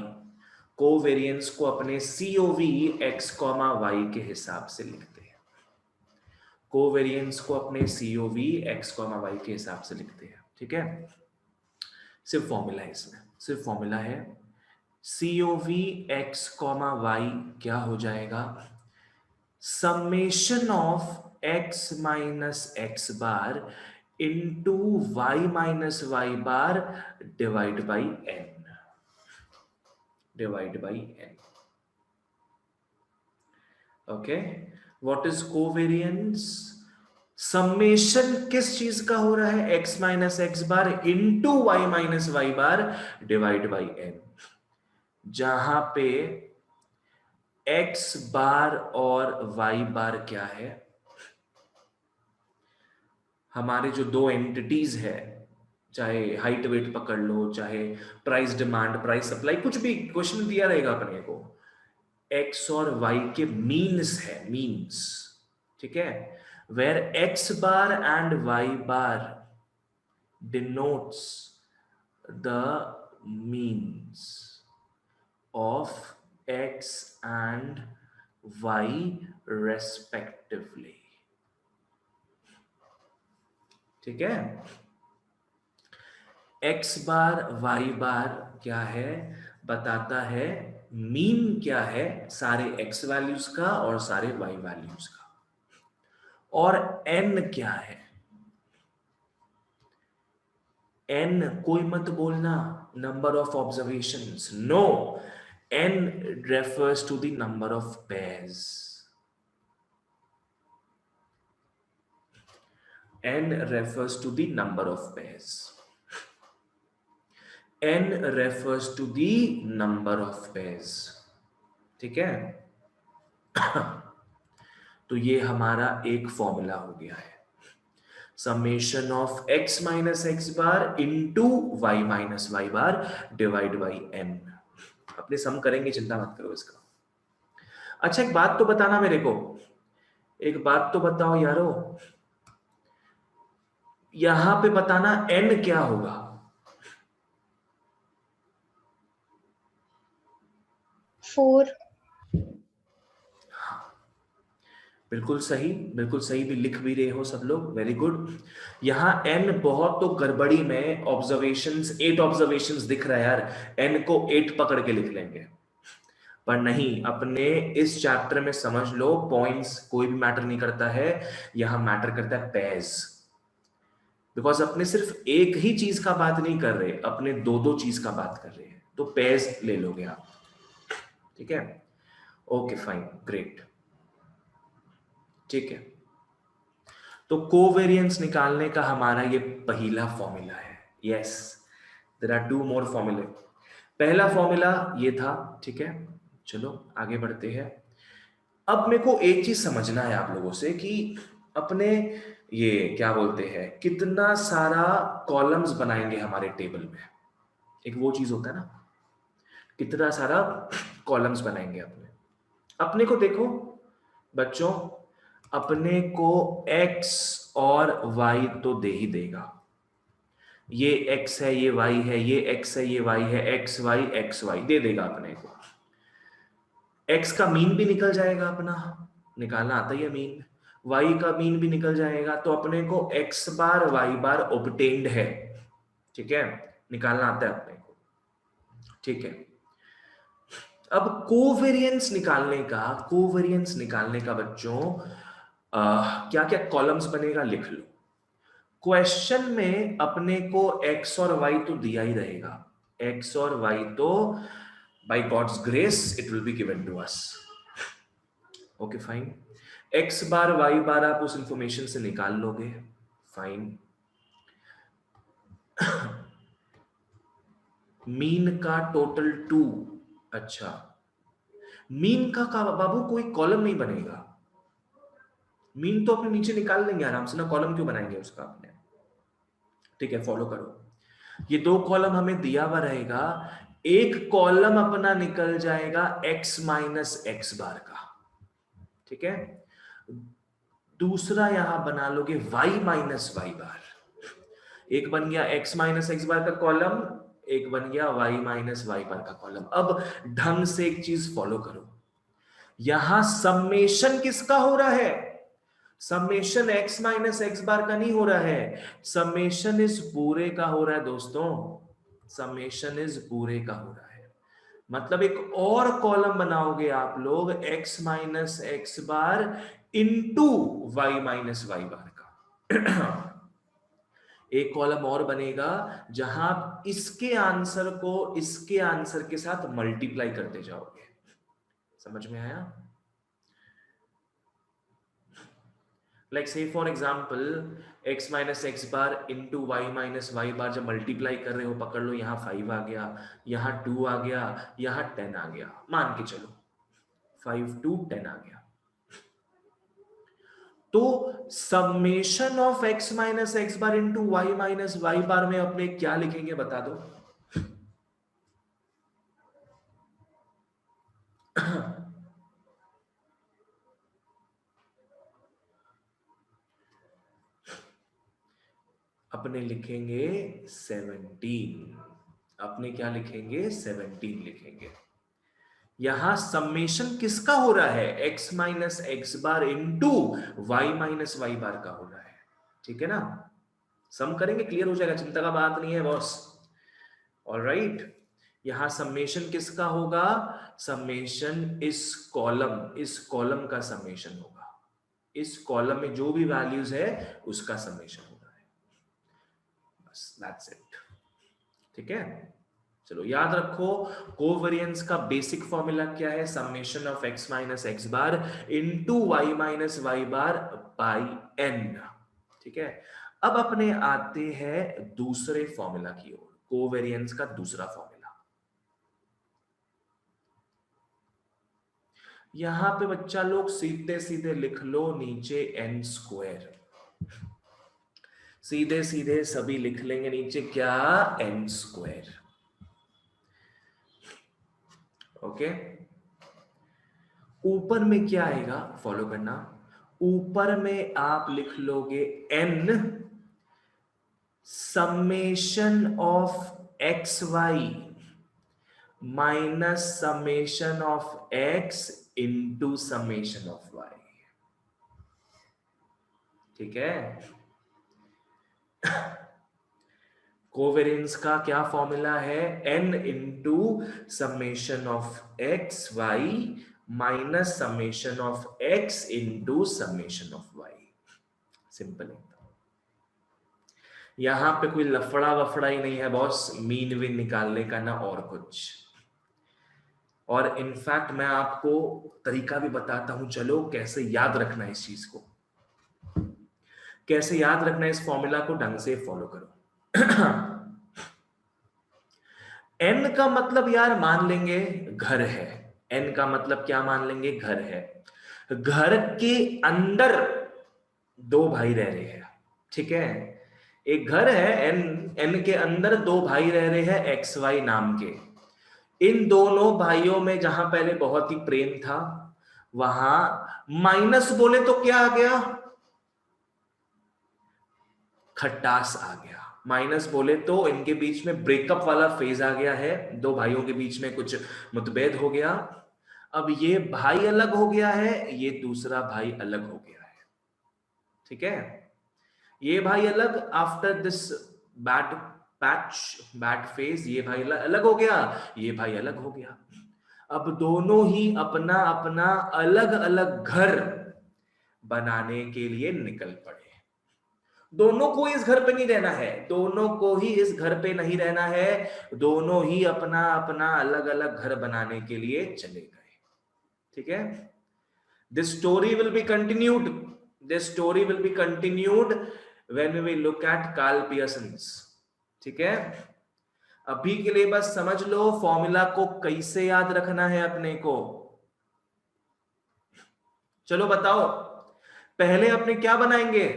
covariance को अपने सीओवी एक्स कॉमा वाई के हिसाब से लिखते हैं। कोवेरिएंस को अपने सीओवी एक्स कॉमा वाई के हिसाब से लिखते हैं, ठीक है। सिर्फ फॉर्मूला है इसमें, सिर्फ फॉर्मूला है। सीओवी एक्स कॉमा वाई क्या हो जाएगा, summation of X minus x bar into Y minus Y bar divide by N, divide by N. Okay, what is covariance, summation किस चीज का हो रहा है, x minus x bar into Y minus Y bar divide by N, जहां पे x बार और y बार क्या है, हमारे जो दो एंटिटीज है, चाहे हाइट वेट पकड़ लो, चाहे प्राइस डिमांड प्राइस सप्लाई, कुछ भी क्वेश्चन दिया रहेगा अपने को, x और y के मीन्स है, मीन्स, ठीक है। Where x bar and y bar denotes the means of x and y respectively, ठीक है। x बार y बार क्या है, बताता है मीन क्या है सारे x वैल्यूज का और सारे y वैल्यूज का। और n क्या है, n कोई मत बोलना number of observations, no, n refers to the number of pairs, n refers to the number of pairs, n refers to the number of pairs, ठीक है। तो ये हमारा एक फॉर्मूला हो गया है, summation of x minus x bar into Y minus Y bar divide by n। अपने सम करेंगे, चिंता मत करो इसका। अच्छा एक बात तो बताना मेरे को, एक बात तो बताओ यारो, यहां पे बताना n क्या होगा, 4। बिल्कुल सही, बिल्कुल सही, भी लिख भी रहे हो सब लोग, वेरी गुड। यहां n बहुत तो गड़बड़ी में ऑब्जर्वेशंस, 8 ऑब्जर्वेशंस दिख रहा है यार, n को 8 पकड़ के लिख लेंगे, पर नहीं, अपने इस चैप्टर में समझ लो पॉइंट्स कोई भी मैटर नहीं करता है, यहां मैटर करता है पेयर्स, बिकॉज अपने सिर्फ एक ही चीज का बात नहीं कर रहे, अपने दो दो चीज का बात कर रहे हैं, तो पेयर्स ले लोगे आप, ठीक है। ओके फाइन, ग्रेट, ठीक है। तो कोवेरिएंस निकालने का हमारा ये पहला फॉर्मूला है, यस, देयर आर 2 मोर फॉर्मूले। पहला फॉर्मूला ये था, ठीक है। चलो आगे बढ़ते हैं। अब मेरे को एक चीज समझना है आप लोगों से कि अपने ये क्या बोलते हैं, कितना सारा कॉलम्स बनाएंगे हमारे टेबल में, एक वो चीज होता है ना, कितना सारा कॉलम्स बनाएंगे अपने को देखो बच्चों, अपने को x और y तो दे ही देगा, ये x है ये y है, ये x है ये y है, x y दे देगा अपने को। x का मीन भी निकल जाएगा, अपना निकालना आता ही है मीन, y का मीन भी निकल जाएगा, तो अपने को x बार y बार ऑब्टेन्ड है, ठीक है, निकालना आता है अपने को, ठीक है। अब कोवेरिएंस निकालने का बच्चों क्या क्या कॉलम्स बनेगा लिख लो। क्वेश्चन में अपने को x और y तो दिया ही रहेगा, x और y तो by God's grace it will be given to us, okay fine. x bar y बार आप उस इंफॉर्मेशन से निकाल लोगे, फाइन। मीन का टोटल 2। अच्छा, मीन का बाबू कोई कॉलम नहीं बनेगा। मीन तो अपने नीचे निकाल लेंगे आराम से ना, कॉलम क्यों बनाएंगे उसका अपने। ठीक है, फॉलो करो। ये 2 कॉलम हमें दिया हुआ रहेगा, एक कॉलम अपना निकल जाएगा x माइनस एक्स बार का। ठीक है, दूसरा यहां बना लोगे y माइनस वाई बार। एक बन गया x माइनस एक्स बार का कॉलम, एक बन गया y माइनस वाई बार का कॉलम। अब ढंग से एक चीज फॉलो करो, यहां समेशन किसका हो रहा है? समेशन x माइनस एक्स बार का नहीं हो रहा है, समेशन इस पूरे का हो रहा है दोस्तों। समेशन इस पूरे का हो रहा है, मतलब एक और कॉलम बनाओगे आप लोग x minus x bar into Y minus Y बार का। एक कॉलम और बनेगा जहां आप इसके आंसर को इसके आंसर के साथ मल्टीप्लाई करते जाओगे। समझ में आया? Like say for example x minus x bar into Y minus Y bar जब मल्टीप्लाई कर रहे हो, पकड़ लो यहाँ 5 आ गया, यहाँ 2 आ गया, यहाँ 10 आ गया, मान के चलो 5 to 10 आ गया। तो summation of x minus x bar into Y minus Y bar में अपने क्या लिखेंगे बता दो। अपने लिखेंगे 17। अपने क्या लिखेंगे? 17 लिखेंगे। यहां समेशन किसका हो रहा है? x minus x bar into Y minus Y बार का हो रहा है। ठीक है ना, सम करेंगे, क्लियर हो जाएगा, चिंता का बात नहीं है बॉस। ऑलराइट, यहां समेशन किसका होगा? समेशन इस कॉलम का समेशन होगा। इस कॉलम में जो भी वैल्यूज है उसका समेशन हो रहा है, बस दैट्स इट। ठीक है, चलो याद रखो, कोवेरिएंस का बेसिक फॉर्मूला क्या है? Summation of x minus x bar into Y minus Y bar by n। ठीक है, अब अपने आते हैं दूसरे फॉर्मूला की ओर, कोवेरिएंस का दूसरा फॉर्मूला। यहां पे बच्चा लोग सीधे सीधे लिख लो नीचे n स्क्वायर, सीधे सीधे सभी लिख लेंगे नीचे क्या? n square. ओके, ऊपर में क्या आएगा फॉलो करना, ऊपर में आप लिख लोगे n summation of X Y minus summation of x into summation of y। ठीक है, कोवेरिएंस का क्या फॉर्मूला है? n into summation of X Y minus summation of x into summation of y। Simple है, यहां पे कोई लफड़ा वफड़ा ही नहीं है बॉस, मीन विन निकालने का ना और कुछ। और इनफैक्ट मैं आपको तरीका भी बताता हूं, चलो कैसे याद रखना है इस चीज को, कैसे याद रखना है इस फॉर्मूला को, ढंग से फॉलो करो। n का मतलब यार मान लेंगे घर है, n का मतलब क्या मान लेंगे? घर है। घर के अंदर 2 भाई रह रहे हैं। ठीक है, एक घर है, n के अंदर 2 भाई रह रहे हैं एक्स वाई नाम के। इन दोनों भाइयों में जहां पहले बहुत ही प्रेम था, वहां माइनस बोले तो क्या आ गया? खटास आ गया। माइनस बोले तो इनके बीच में ब्रेकअप वाला फेज आ गया है, 2 भाइयों के बीच में कुछ मतभेद हो गया। अब ये भाई अलग हो गया है, ये दूसरा भाई अलग हो गया है। ठीक है, ये भाई अलग आफ्टर दिस बैड फेज, ये भाई अलग हो गया, ये भाई अलग हो गया। अब दोनों ही अपना अपना अलग अलग घर बनाने के लिए निकल पड़े। दोनों को इस घर पे नहीं रहना है, दोनों को ही इस घर पे नहीं रहना है, दोनों ही अपना अपना अलग अलग घर बनाने के लिए चले गए। ठीक है, this story will be continued, this story will be continued when we look at Karl Pearson's. ठीक है, अभी के लिए बस समझ लो फॉर्मूला को कैसे याद रखना है अपने को। चलो बताओ, पहले अपने क्या बनाएंगे?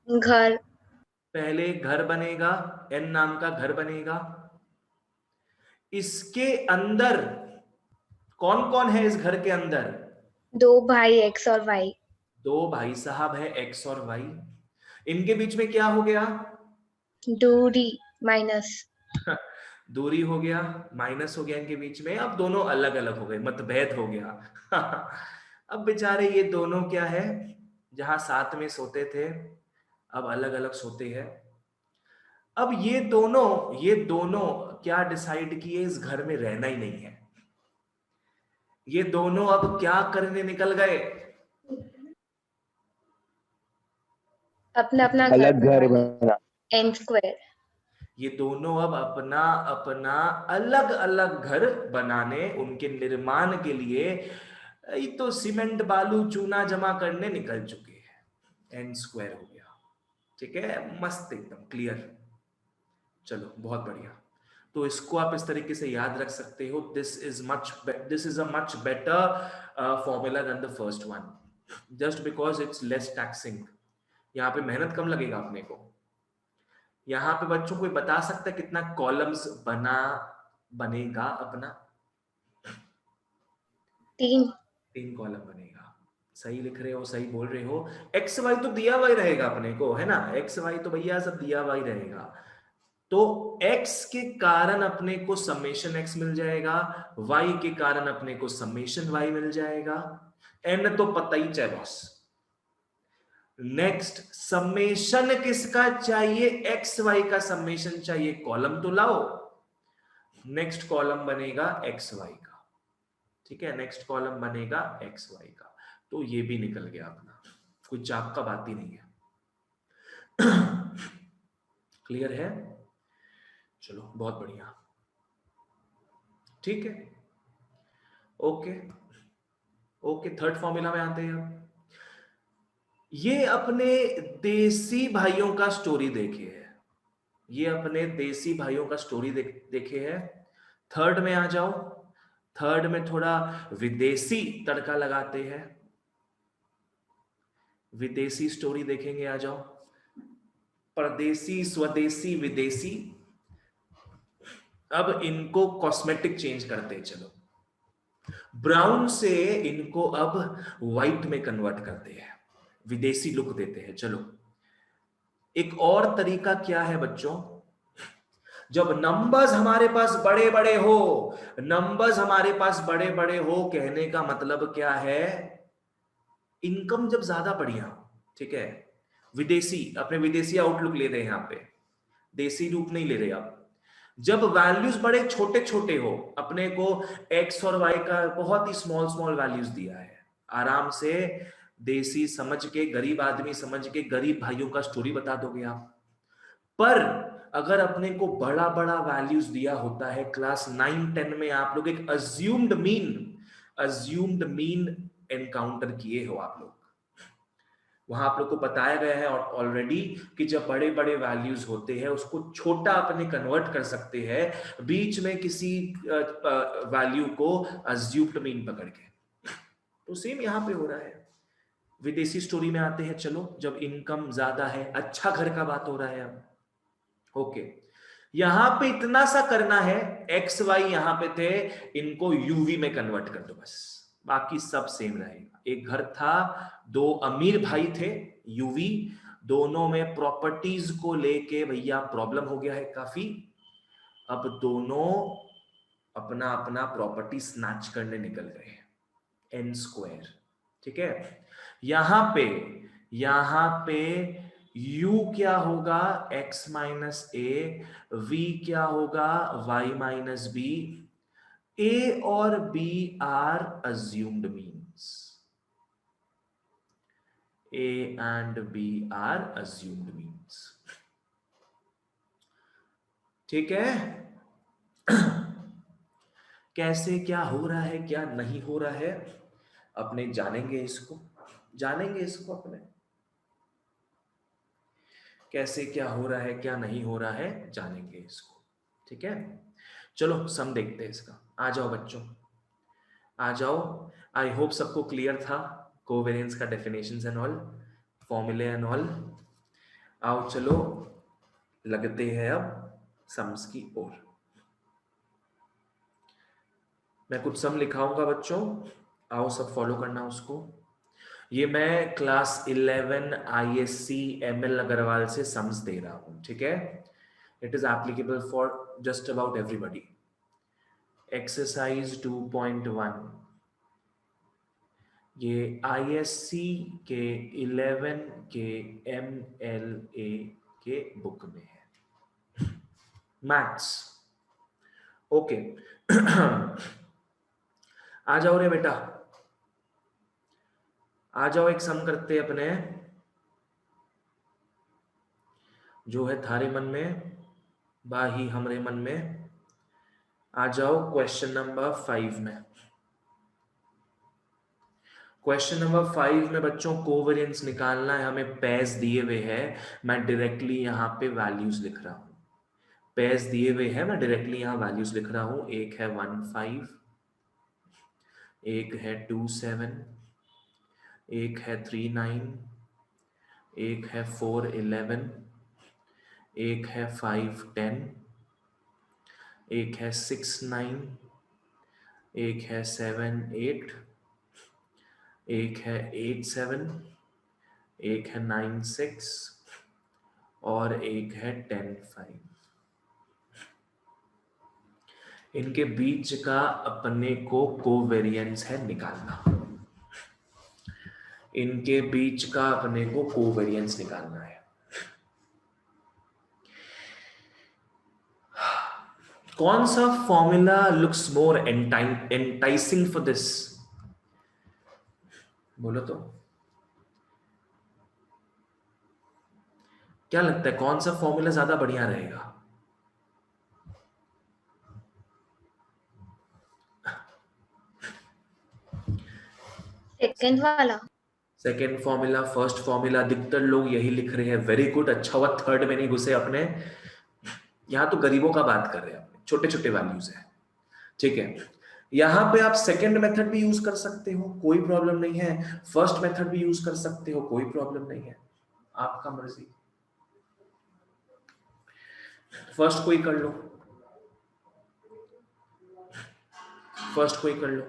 घर। पहले घर बनेगा, n नाम का घर बनेगा। इसके अंदर कौन कौन है? इस घर के अंदर 2 भाई x और y। 2 भाई साहब है, x और y। इनके बीच में क्या हो गया? दूरी माइनस। दूरी हो गया, माइनस हो गया इनके बीच में। अब दोनों अलग अलग हो गए, मतभेद हो गया। अब बेचारे ये दोनों क्या है, जहां साथ में सोते थे अब अलग अलग सोते हैं। अब ये दोनों क्या डिसाइड किए? इस घर में रहना ही नहीं है। ये दोनों अब क्या करने निकल गए? अपना अपना अलग घर बनाने। बना। n²। ये दोनों अब अपना अपना अलग अलग घर बनाने, उनके निर्माण के लिए ये तो सीमेंट बालू चूना जमा करने निकल चुके हैं। n² हो गया। ठीक है, मस्त, एकदम क्लियर। चलो बहुत बढ़िया। तो इसको आप इस तरीके से याद रख सकते हो। This is a much better formula than the first one, just because it's less taxing. यहाँ पे मेहनत कम लगेगा अपने को। यहाँ पे बच्चों को बता सकता है कितना कॉलम्स बनेगा अपना? 3। 3 कॉलम बनेगा। सही लिख रहे हो, सही बोल रहे हो। एक्स वाई तो दिया हुआ ही रहेगा अपने को, है ना? एक्स वाई तो भैया सब दिया हुआ ही रहेगा। तो x के कारण अपने को समेशन x मिल जाएगा, y के कारण अपने को समेशन y मिल जाएगा। n तो पता ही चाहिए बॉस। नेक्स्ट, समेशन किसका चाहिए? एक्स वाई का समेशन चाहिए, कॉलम तो लाओ। नेक्स्ट कॉलम बनेगा एक्स वाई का। ठीक है, नेक्स्ट कॉलम बनेगा एक्स वाई का। तो ये भी निकल गया अपना, कोई चाप का बात ही नहीं है। क्लियर है? चलो बहुत बढ़िया। ठीक है, ओके ओके। थर्ड फॉर्मूला में आते हैं अब। ये अपने देसी भाइयों का स्टोरी देखे है, ये अपने देसी भाइयों का स्टोरी देखे है। थर्ड में आ जाओ। थर्ड में थोड़ा विदेशी तड़का लगाते हैं, विदेशी स्टोरी देखेंगे। आ जाओ, परदेसी, स्वदेशी, विदेशी। अब इनको कॉस्मेटिक चेंज करते हैं। चलो, ब्राउन से इनको अब व्हाइट में कन्वर्ट करते हैं, विदेशी लुक देते हैं। चलो, एक और तरीका क्या है बच्चों? जब नंबर्स हमारे पास बड़े बड़े हो, नंबर्स हमारे पास बड़े बड़े हो, कहने का मतलब क्या है? इनकम जब ज्यादा बढ़िया हो। ठीक है, विदेशी, अपने विदेशी आउटलुक ले रहे हैं यहां पे, देसी रूप नहीं ले रहे आप। जब वैल्यूज बड़े छोटे छोटे हो, अपने को एक्स और वाई का बहुत ही स्मॉल स्मॉल वैल्यूज दिया है, आराम से देसी समझ के, गरीब आदमी समझ के, गरीब भाइयों का स्टोरी बता दोगे आप। पर अगर अपने को बड़ा बड़ा वैल्यूज दिया होता है, क्लास 9-10 में आप लोग एक अज्यूम्ड मीन एनकाउंटर किए हो आप लोग। वहां आप लोग को बताया गया है ऑलरेडी कि जब बड़े बड़े वैल्यूज होते हैं उसको छोटा अपने कन्वर्ट कर सकते हैं बीच में किसी वैल्यू को अज्यूम्ड मीन पकड़ के। तो सेम यहां पे हो रहा है। विदेशी स्टोरी में आते हैं। चलो, जब इनकम ज्यादा है, अच्छा घर का बात हो रहा है अब। ओके, यहां पे इतना सा करना है, एक्स वाई यहां पे थे, इनको यूवी में कन्वर्ट कर दो बस, बाकी सब सेम रहेगा। एक घर था, 2 अमीर भाई थे, यूवी। दोनों में प्रॉपर्टीज को लेके भैया प्रॉब्लम हो गया है काफी। अब दोनों अपना अपना प्रॉपर्टी स्नैच करने निकल गए हैं, n²। ठीक है, यहां पे u क्या होगा? x माइनस ए, v क्या होगा? y minus B. a और b are assumed means, a and b are assumed means। ठीक है, कैसे क्या हो रहा है, क्या नहीं हो रहा है, अपने जानेंगे इसको अपने कैसे क्या हो रहा है क्या नहीं हो रहा है जानेंगे इसको, ठीक है। चलो सम देखते हैं इसका। आ जाओ बच्चों, आ जाओ। आई होप सबको क्लियर था कोवेरिएंस का डेफिनेशंस एंड ऑल, फॉर्मूले एंड ऑल। आओ चलो लगते हैं अब सम्स की ओर। मैं कुछ सम लिखाऊंगा बच्चों, आओ सब फॉलो करना उसको। ये मैं क्लास 11 ISC ML अग्रवाल से सम्स दे रहा हूं, ठीक है। It is applicable for just about everybody. Exercise 2.1 ये ISC के 11 के MLA के बुक में है, मैथ्स। ओके आ जाओ रे बेटा, आ जाओ एक सम करते हैं अपने, जो है थारे मन में बाही हमरे मन में। आ जाओ क्वेश्चन नंबर 5 में। क्वेश्चन नंबर 5 में बच्चों कोवेरिएंस निकालना है हमें। पेयर्स दिए हुए हैं, मैं डायरेक्टली यहाँ पे वैल्यूज लिख रहा हूँ। पेयर्स दिए हुए हैं, मैं डायरेक्टली यहाँ वैल्यूज लिख रहा हूँ। एक है 1 5, एक है 2 7, एक है 3 9, एक है 4 11, एक है 5 10, एक है 6 9, एक है 7 8, एक है 8 7, एक है 9 6 और एक है 10 5। इनके बीच का अपने को कोवेरिएंस है निकालना। इनके बीच का अपने को कोवेरिएंस निकालना है। कौन सा formula looks more enticing for this? बोलो तो क्या लगता है, कौन सा फॉर्मूला ज्यादा बढ़िया रहेगा? सेकंड वाला। सेकेंड फॉर्मूला, फर्स्ट फॉर्मूला, अधिकतर लोग यही लिख रहे हैं। वेरी गुड, अच्छा हुआ थर्ड में नहीं घुसे अपने। यहां तो गरीबों का बात कर रहे हैं अपने, छोटे छोटे वैल्यूज है, ठीक है। यहां पे आप सेकेंड मेथड भी यूज कर सकते हो, कोई प्रॉब्लम नहीं है। फर्स्ट मेथड भी यूज कर सकते हो, कोई प्रॉब्लम नहीं है, आपका मर्जी। फर्स्ट कोई कर लो, फर्स्ट कोई कर लो।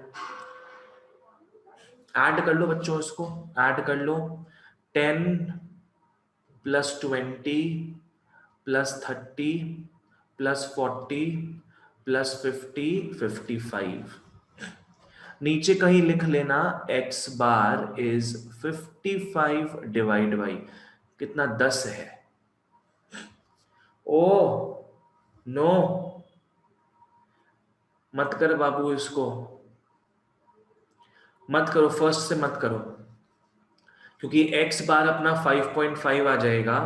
ऐड कर लो बच्चों, इसको ऐड कर लो। 10 प्लस 20 प्लस 30 प्लस 40 प्लस 50 55। नीचे कहीं लिख लेना x bar is 55 divide by कितना, 10 है। ओ नो, मत कर बाबू, इसको मत करो, फर्स्ट से मत करो, क्योंकि x बार अपना 5.5 आ जाएगा।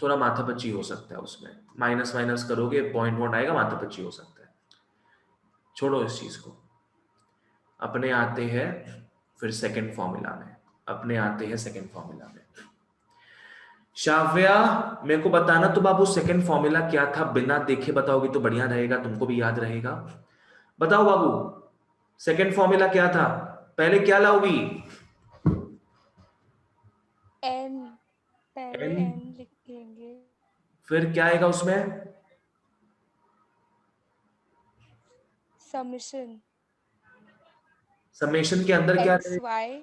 थोड़ा माथापच्ची हो सकता है उसमें, माइनस माइनस करोगे पॉइंट आएगा, माथापच्ची हो सकता है। छोड़ो इस चीज को, अपने आते हैं फिर सेकंड फॉर्मूला में। अपने आते हैं सेकंड फॉर्मूला में। शाव्या मेरे को बताना तो बाबू सेकंड फॉर्मूला क्या था, बिना देखे बताओगे तो बढ़िया रहेगा, तुमको भी याद रहेगा। बताओ बाबू सेकंड फॉर्मूला क्या था, पहले क्या लाओगी? n, पहले n, n लिखेंगे, फिर क्या आएगा उसमें? समेशन समेशन के अंदर क्या x रहेगा? y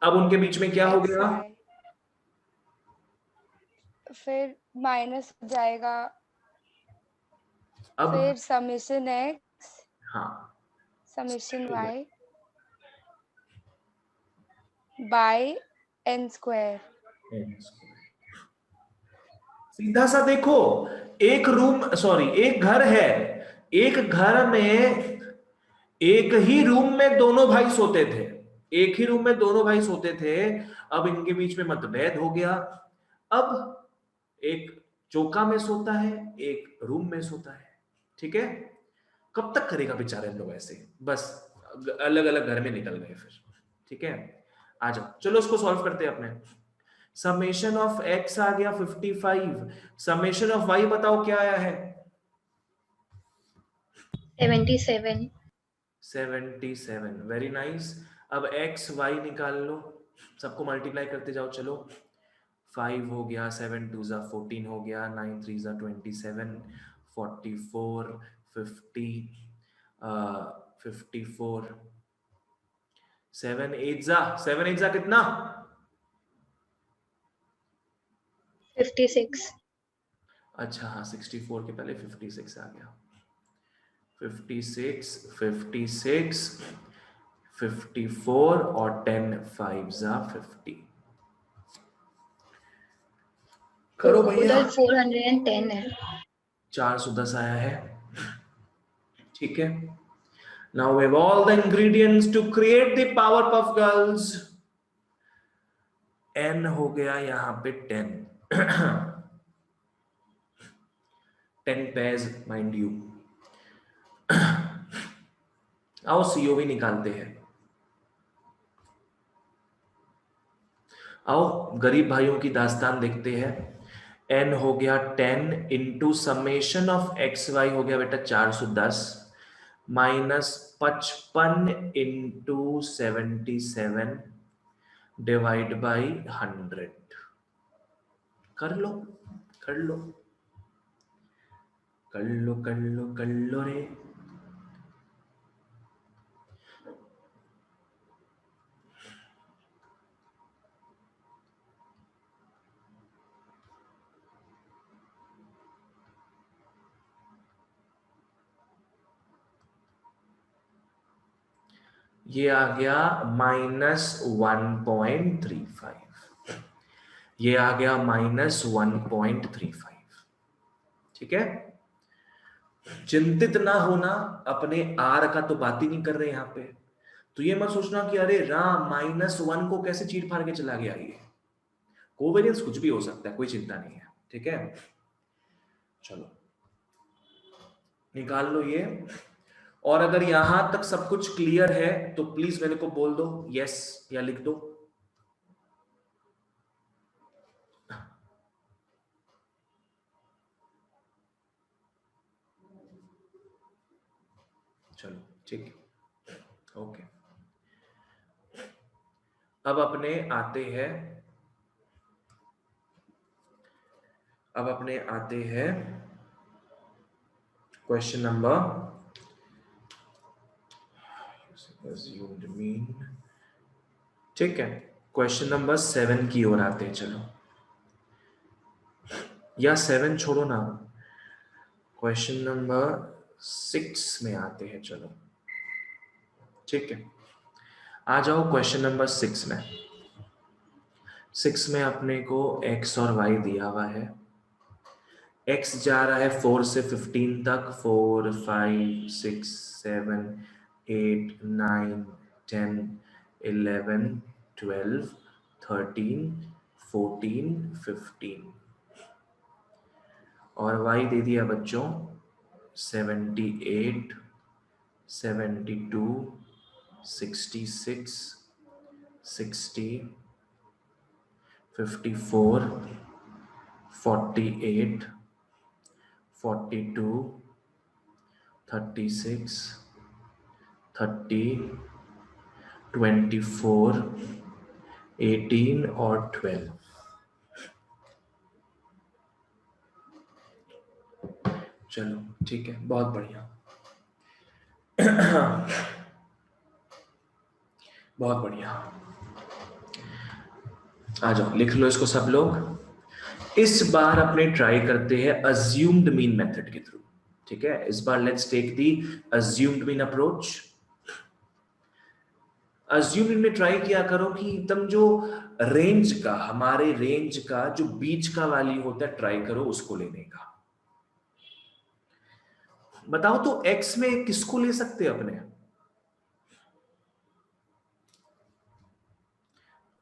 अब उनके बीच में क्या हो x गया? y, फिर माइनस हो जाएगा, अब फिर समेशन x हाँ, summation y by n square. सीधा सा देखो, एक रूम सॉरी एक घर है, एक घर में एक ही रूम में दोनों भाई सोते थे, एक ही रूम में दोनों भाई सोते थे। अब इनके बीच में मतभेद हो गया। अब एक चौका में सोता है, एक रूम में सोता है, ठीक है। कब तक करेगा बेचारे इन लोग ऐसे, बस अलग अलग घर में निकल गए फिर, ठीक है। आ जाओ चलो उसको सॉल्व करते हैं अपने। समेशन ऑफ x आ गया 55, समेशन ऑफ y बताओ क्या आया है? 77. 77, वेरी नाइस। अब x y निकाल लो, सबको मल्टीप्लाई करते जाओ। चलो 5 हो गया, 7 2 जा 14 हो गया, 9 3 जा 27, 44, 50, 54, 7 8 जा कितना? 56. अच्छा हाँ, 64 के पहले 56 आ गया। 56, 56, 54 और 10 5 जा 50। करो भैया। उधर 410 है। 410 आया है, ठीक है। Now we have all the ingredients to create the Powerpuff Girls. N हो गया यहाँ पे 10 10 pairs mind you। आओ COV निकालते हैं। आओ गरीब भाइयों की दास्तान देखते हैं। n हो गया 10 इंटू समेशन ऑफ xy हो गया बेटा 410 माइनस 55 इंटू 77 डिवाइड बाई 100। कर लो कर लो कर लो कर लो कर लो रे। ये आ गया -1.35, ये आ गया -1.35, ठीक है। चिंतित ना होना, अपने आर का तो बात ही नहीं कर रहे यहाँ पे, तो ये मत सोचना कि अरे राम -1 को कैसे चीर फाड़ के चला गया। ये कोवेरियंस कुछ भी हो सकता है, कोई चिंता नहीं है, ठीक है। चलो निकाल लो ये। और अगर यहां तक सब कुछ क्लियर है तो प्लीज मेरे को बोल दो यस या लिख दो। चलो ठीक, ओके। अब अपने आते हैं क्वेश्चन नंबर, assumed mean, ठीक है। क्वेश्चन नंबर 7 की ओर आते हैं। चलो, या 7 छोड़ो ना, क्वेश्चन नंबर 6 में आते हैं। चलो ठीक है, आ जाओ क्वेश्चन नंबर 6 में। 6 में अपने को x और y दिया हुआ है। x जा रहा है 4 से 15 तक, 4 5 6 7 8 9 10 11 12 13 14 15, और y दे दिया बच्चों 78 72 66 60 54 48 42 36 30 24 18 और 12। चलो ठीक है, बहुत बढ़िया बहुत बढ़िया। आ जाओ लिख लो इसको सब लोग। इस बार अपने ट्राई करते हैं अज्यूम्ड मीन मेथड के थ्रू, ठीक है। इस बार let's take the assumed mean approach. Assumed में ट्राई किया करो कि तुम जो रेंज का, हमारे रेंज का जो बीच का वैल्यू होता है, ट्राई करो उसको लेने का। बताओ तो x में किसको ले सकते हैं अपने?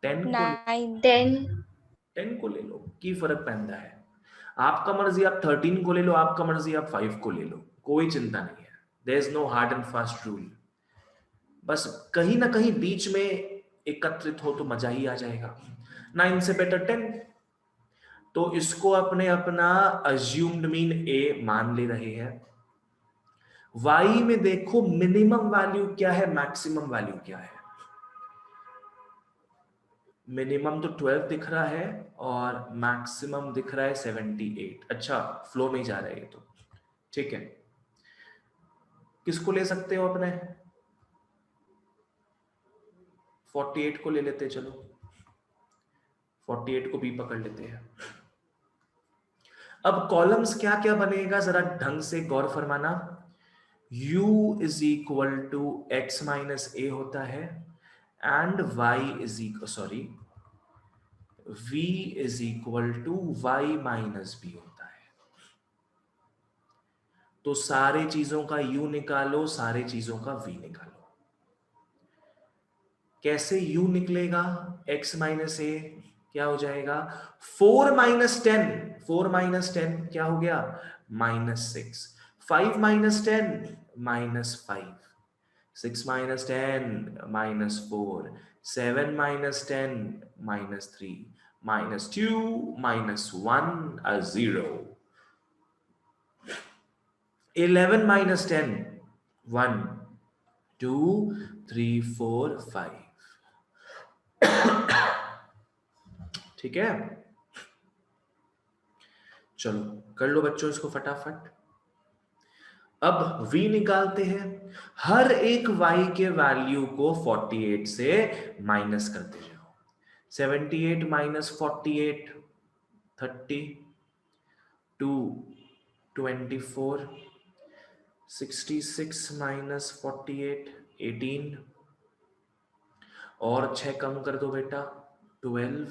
10 को 10 को ले लो, की फर्क पैंदा है। आपका मर्जी आप 13 को ले लो, आपका मर्जी आप 5 को ले लो, कोई चिंता नहीं है। There is no hard and fast rule. बस कहीं ना कहीं बीच में एकत्रित हो तो मजा ही आ जाएगा। 9 से बेटर 10, तो इसको अपने अपना अज्यूम्ड मीन a मान ले रहे हैं। y में देखो मिनिमम वैल्यू क्या है, मैक्सिमम वैल्यू क्या है। मिनिमम तो 12 दिख रहा है और मैक्सिमम दिख रहा है 78। अच्छा, फ्लो में ही जा रहा है ये तो, ठीक है। किसको ले सकते हो अपने, 48 को ले लेते, चलो 48 को भी पकड़ लेते हैं। अब कॉलम्स क्या क्या बनेगा जरा ढंग से गौर फरमाना। u is equal to x minus a होता है and y is equal, sorry, v is equal to y minus b होता है। तो सारे चीजों का u निकालो, सारे चीजों का v निकालो। कैसे u निकलेगा, x माइनस ए क्या हो जाएगा, 4 माइनस 10, 4 माइनस 10 क्या हो गया, -6, 5 माइनस 10 -5, 6 माइनस 10 -4, 7 माइनस 10 -3, -2 -1 0, 11 माइनस 10 1 2 3 4 5। ठीक है, चलो कर लो बच्चों इसको फटाफट। अब v निकालते हैं। हर एक y के वैल्यू को 48 से माइनस करते जाओ। 78 माइनस 48 30, 2 24, 66 माइनस 48 18, और 6 कम कर दो बेटा 12,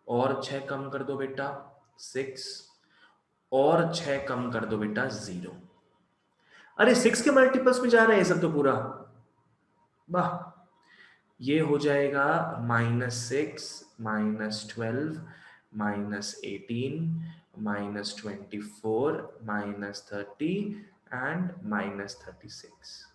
और 6 कम कर दो बेटा 6, और 6 कम कर दो बेटा 0। अरे 6 के मल्टीपल्स में जा रहा है ये सब तो पूरा, वाह। ये हो जाएगा -6 -12 -18 -24 -30 एंड -36।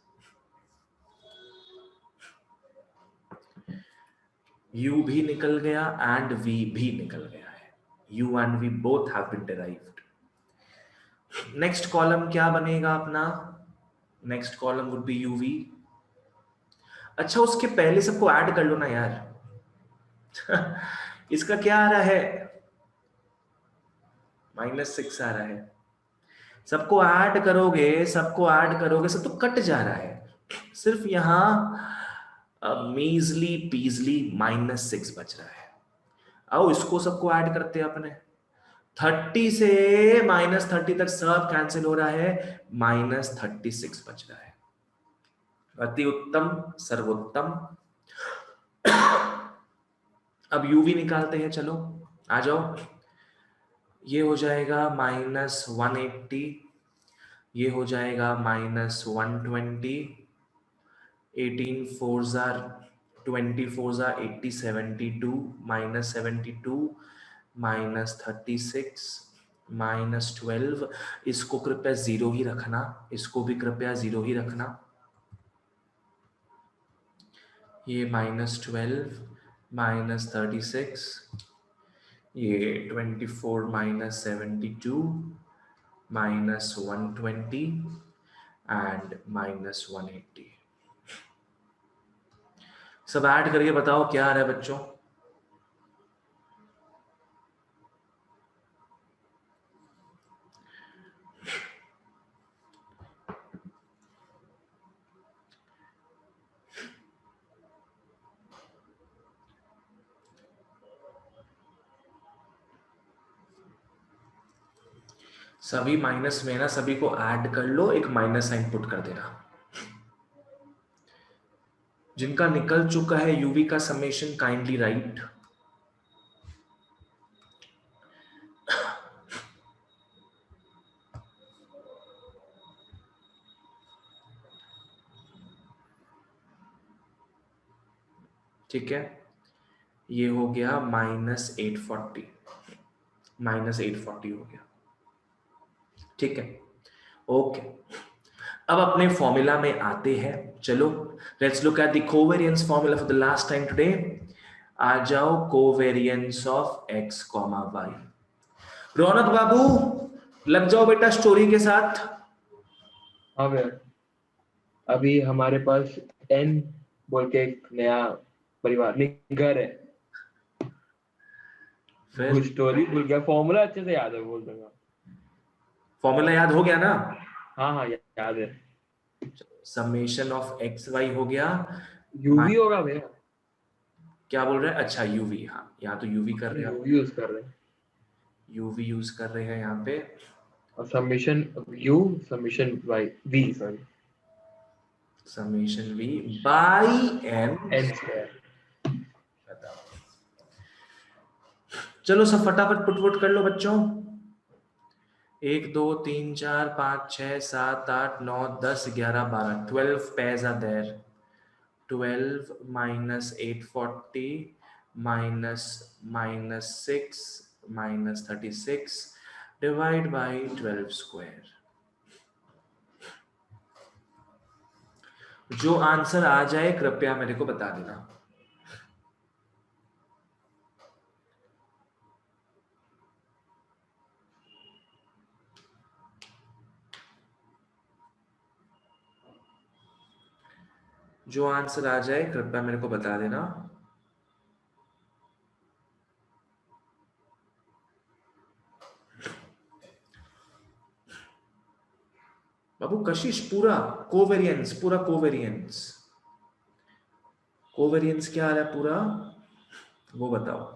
u भी निकल गया एंड v भी निकल गया है। u and v both have been derived। Next column क्या बनेगा अपना, next column would be uv। अच्छा उसके पहले सबको ऐड कर लो ना यार। इसका क्या आ रहा है, -6 आ रहा है। सबको ऐड करोगे, सबको ऐड करोगे, सब तो कट जा रहा है। सिर्फ यहां मीजली पीजली -6 बच रहा है। आओ इसको सबको ऐड करते हैं अपने। 30 से -30 तक सब कैंसिल हो रहा है, -36 बच रहा है। अति उत्तम, सर्वोत्तम। अब uv निकालते हैं, चलो आ जाओ। ये हो जाएगा -180, ये हो जाएगा -120, 18 4s are 24s are 80, 72 -72 -36 -12। इसको कृपया 0 ही रखना, इसको भी कृपया 0 ही रखना। ये -12 -36, ये 24 -72 -120 एंड -180। सब ऐड करके बताओ क्या आ रहा है बच्चों। सभी माइनस में ना, सभी को ऐड कर लो, एक माइनस साइन पुट कर देना। जिनका निकल चुका है यूवी का समेशन काइंडली राइट। ठीक है, ये हो गया -840, -840 हो गया। ठीक है, ओके। अब अपने फॉर्मूला में आते हैं, चलो let's look at the covariance formula for the last time today. आ जाओ covariance of x, y। Raunak बाबू लग जाओ बेटा स्टोरी के साथ। हाँ भैया, अभी हमारे पास n बोल के एक नया परिवार नहीं घर है। फिर स्टोरी भूल गया, फॉर्मूला अच्छे से याद है, बोल दूंगा। फॉर्मूला याद हो गया ना? हाँ हाँ याद है। समेशन ऑफ एक्स वाई हो गया। यूवी होगा भैया। क्या बोल रहे हैं? अच्छा यूवी, हाँ यहाँ तो यूवी कर रहे हैं, यूवी यूज कर रहे हैं। यूवी यूज कर रहे हैं यहाँ पे। और summation U summation Y V sorry summation V by N N square. चलो सब फटाफट पुट कर लो बच्चों। 1 2 3 4 5 6 7 8 9 10 11 12 12 pairs are there. 12 minus 840 minus 6 minus 36 divide by 12 square. जो आंसर आ जाए कृपया मेरे को बता देना। जो आंसर आ जाए कृपया मेरे को बता देना। बाबू कशिश पूरा कोवेरियंस, पूरा कोवेरियंस, कोवेरियंस क्या आ रहा है पूरा वो बताओ।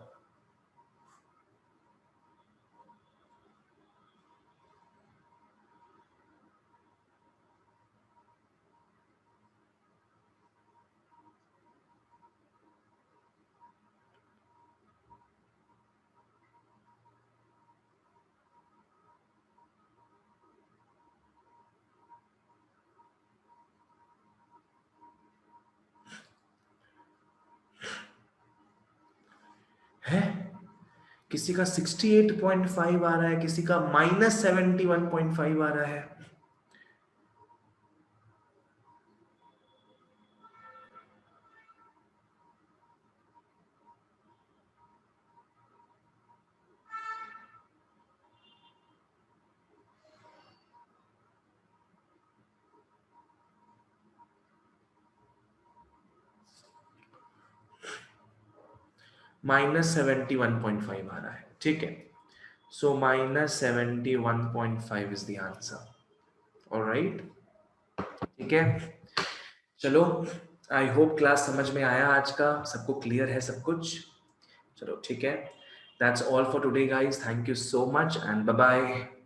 है किसी का 68.5 आ रहा है, किसी का -71.5 आ रहा है। -71.5 आ रहा है, ठीक है। सो -71.5 इज द आंसर। ऑलराइट, ठीक है। चलो आई होप क्लास समझ में आया, आज का सबको क्लियर है सब कुछ। चलो ठीक है, that's all for today guys, thank you so much and bye bye.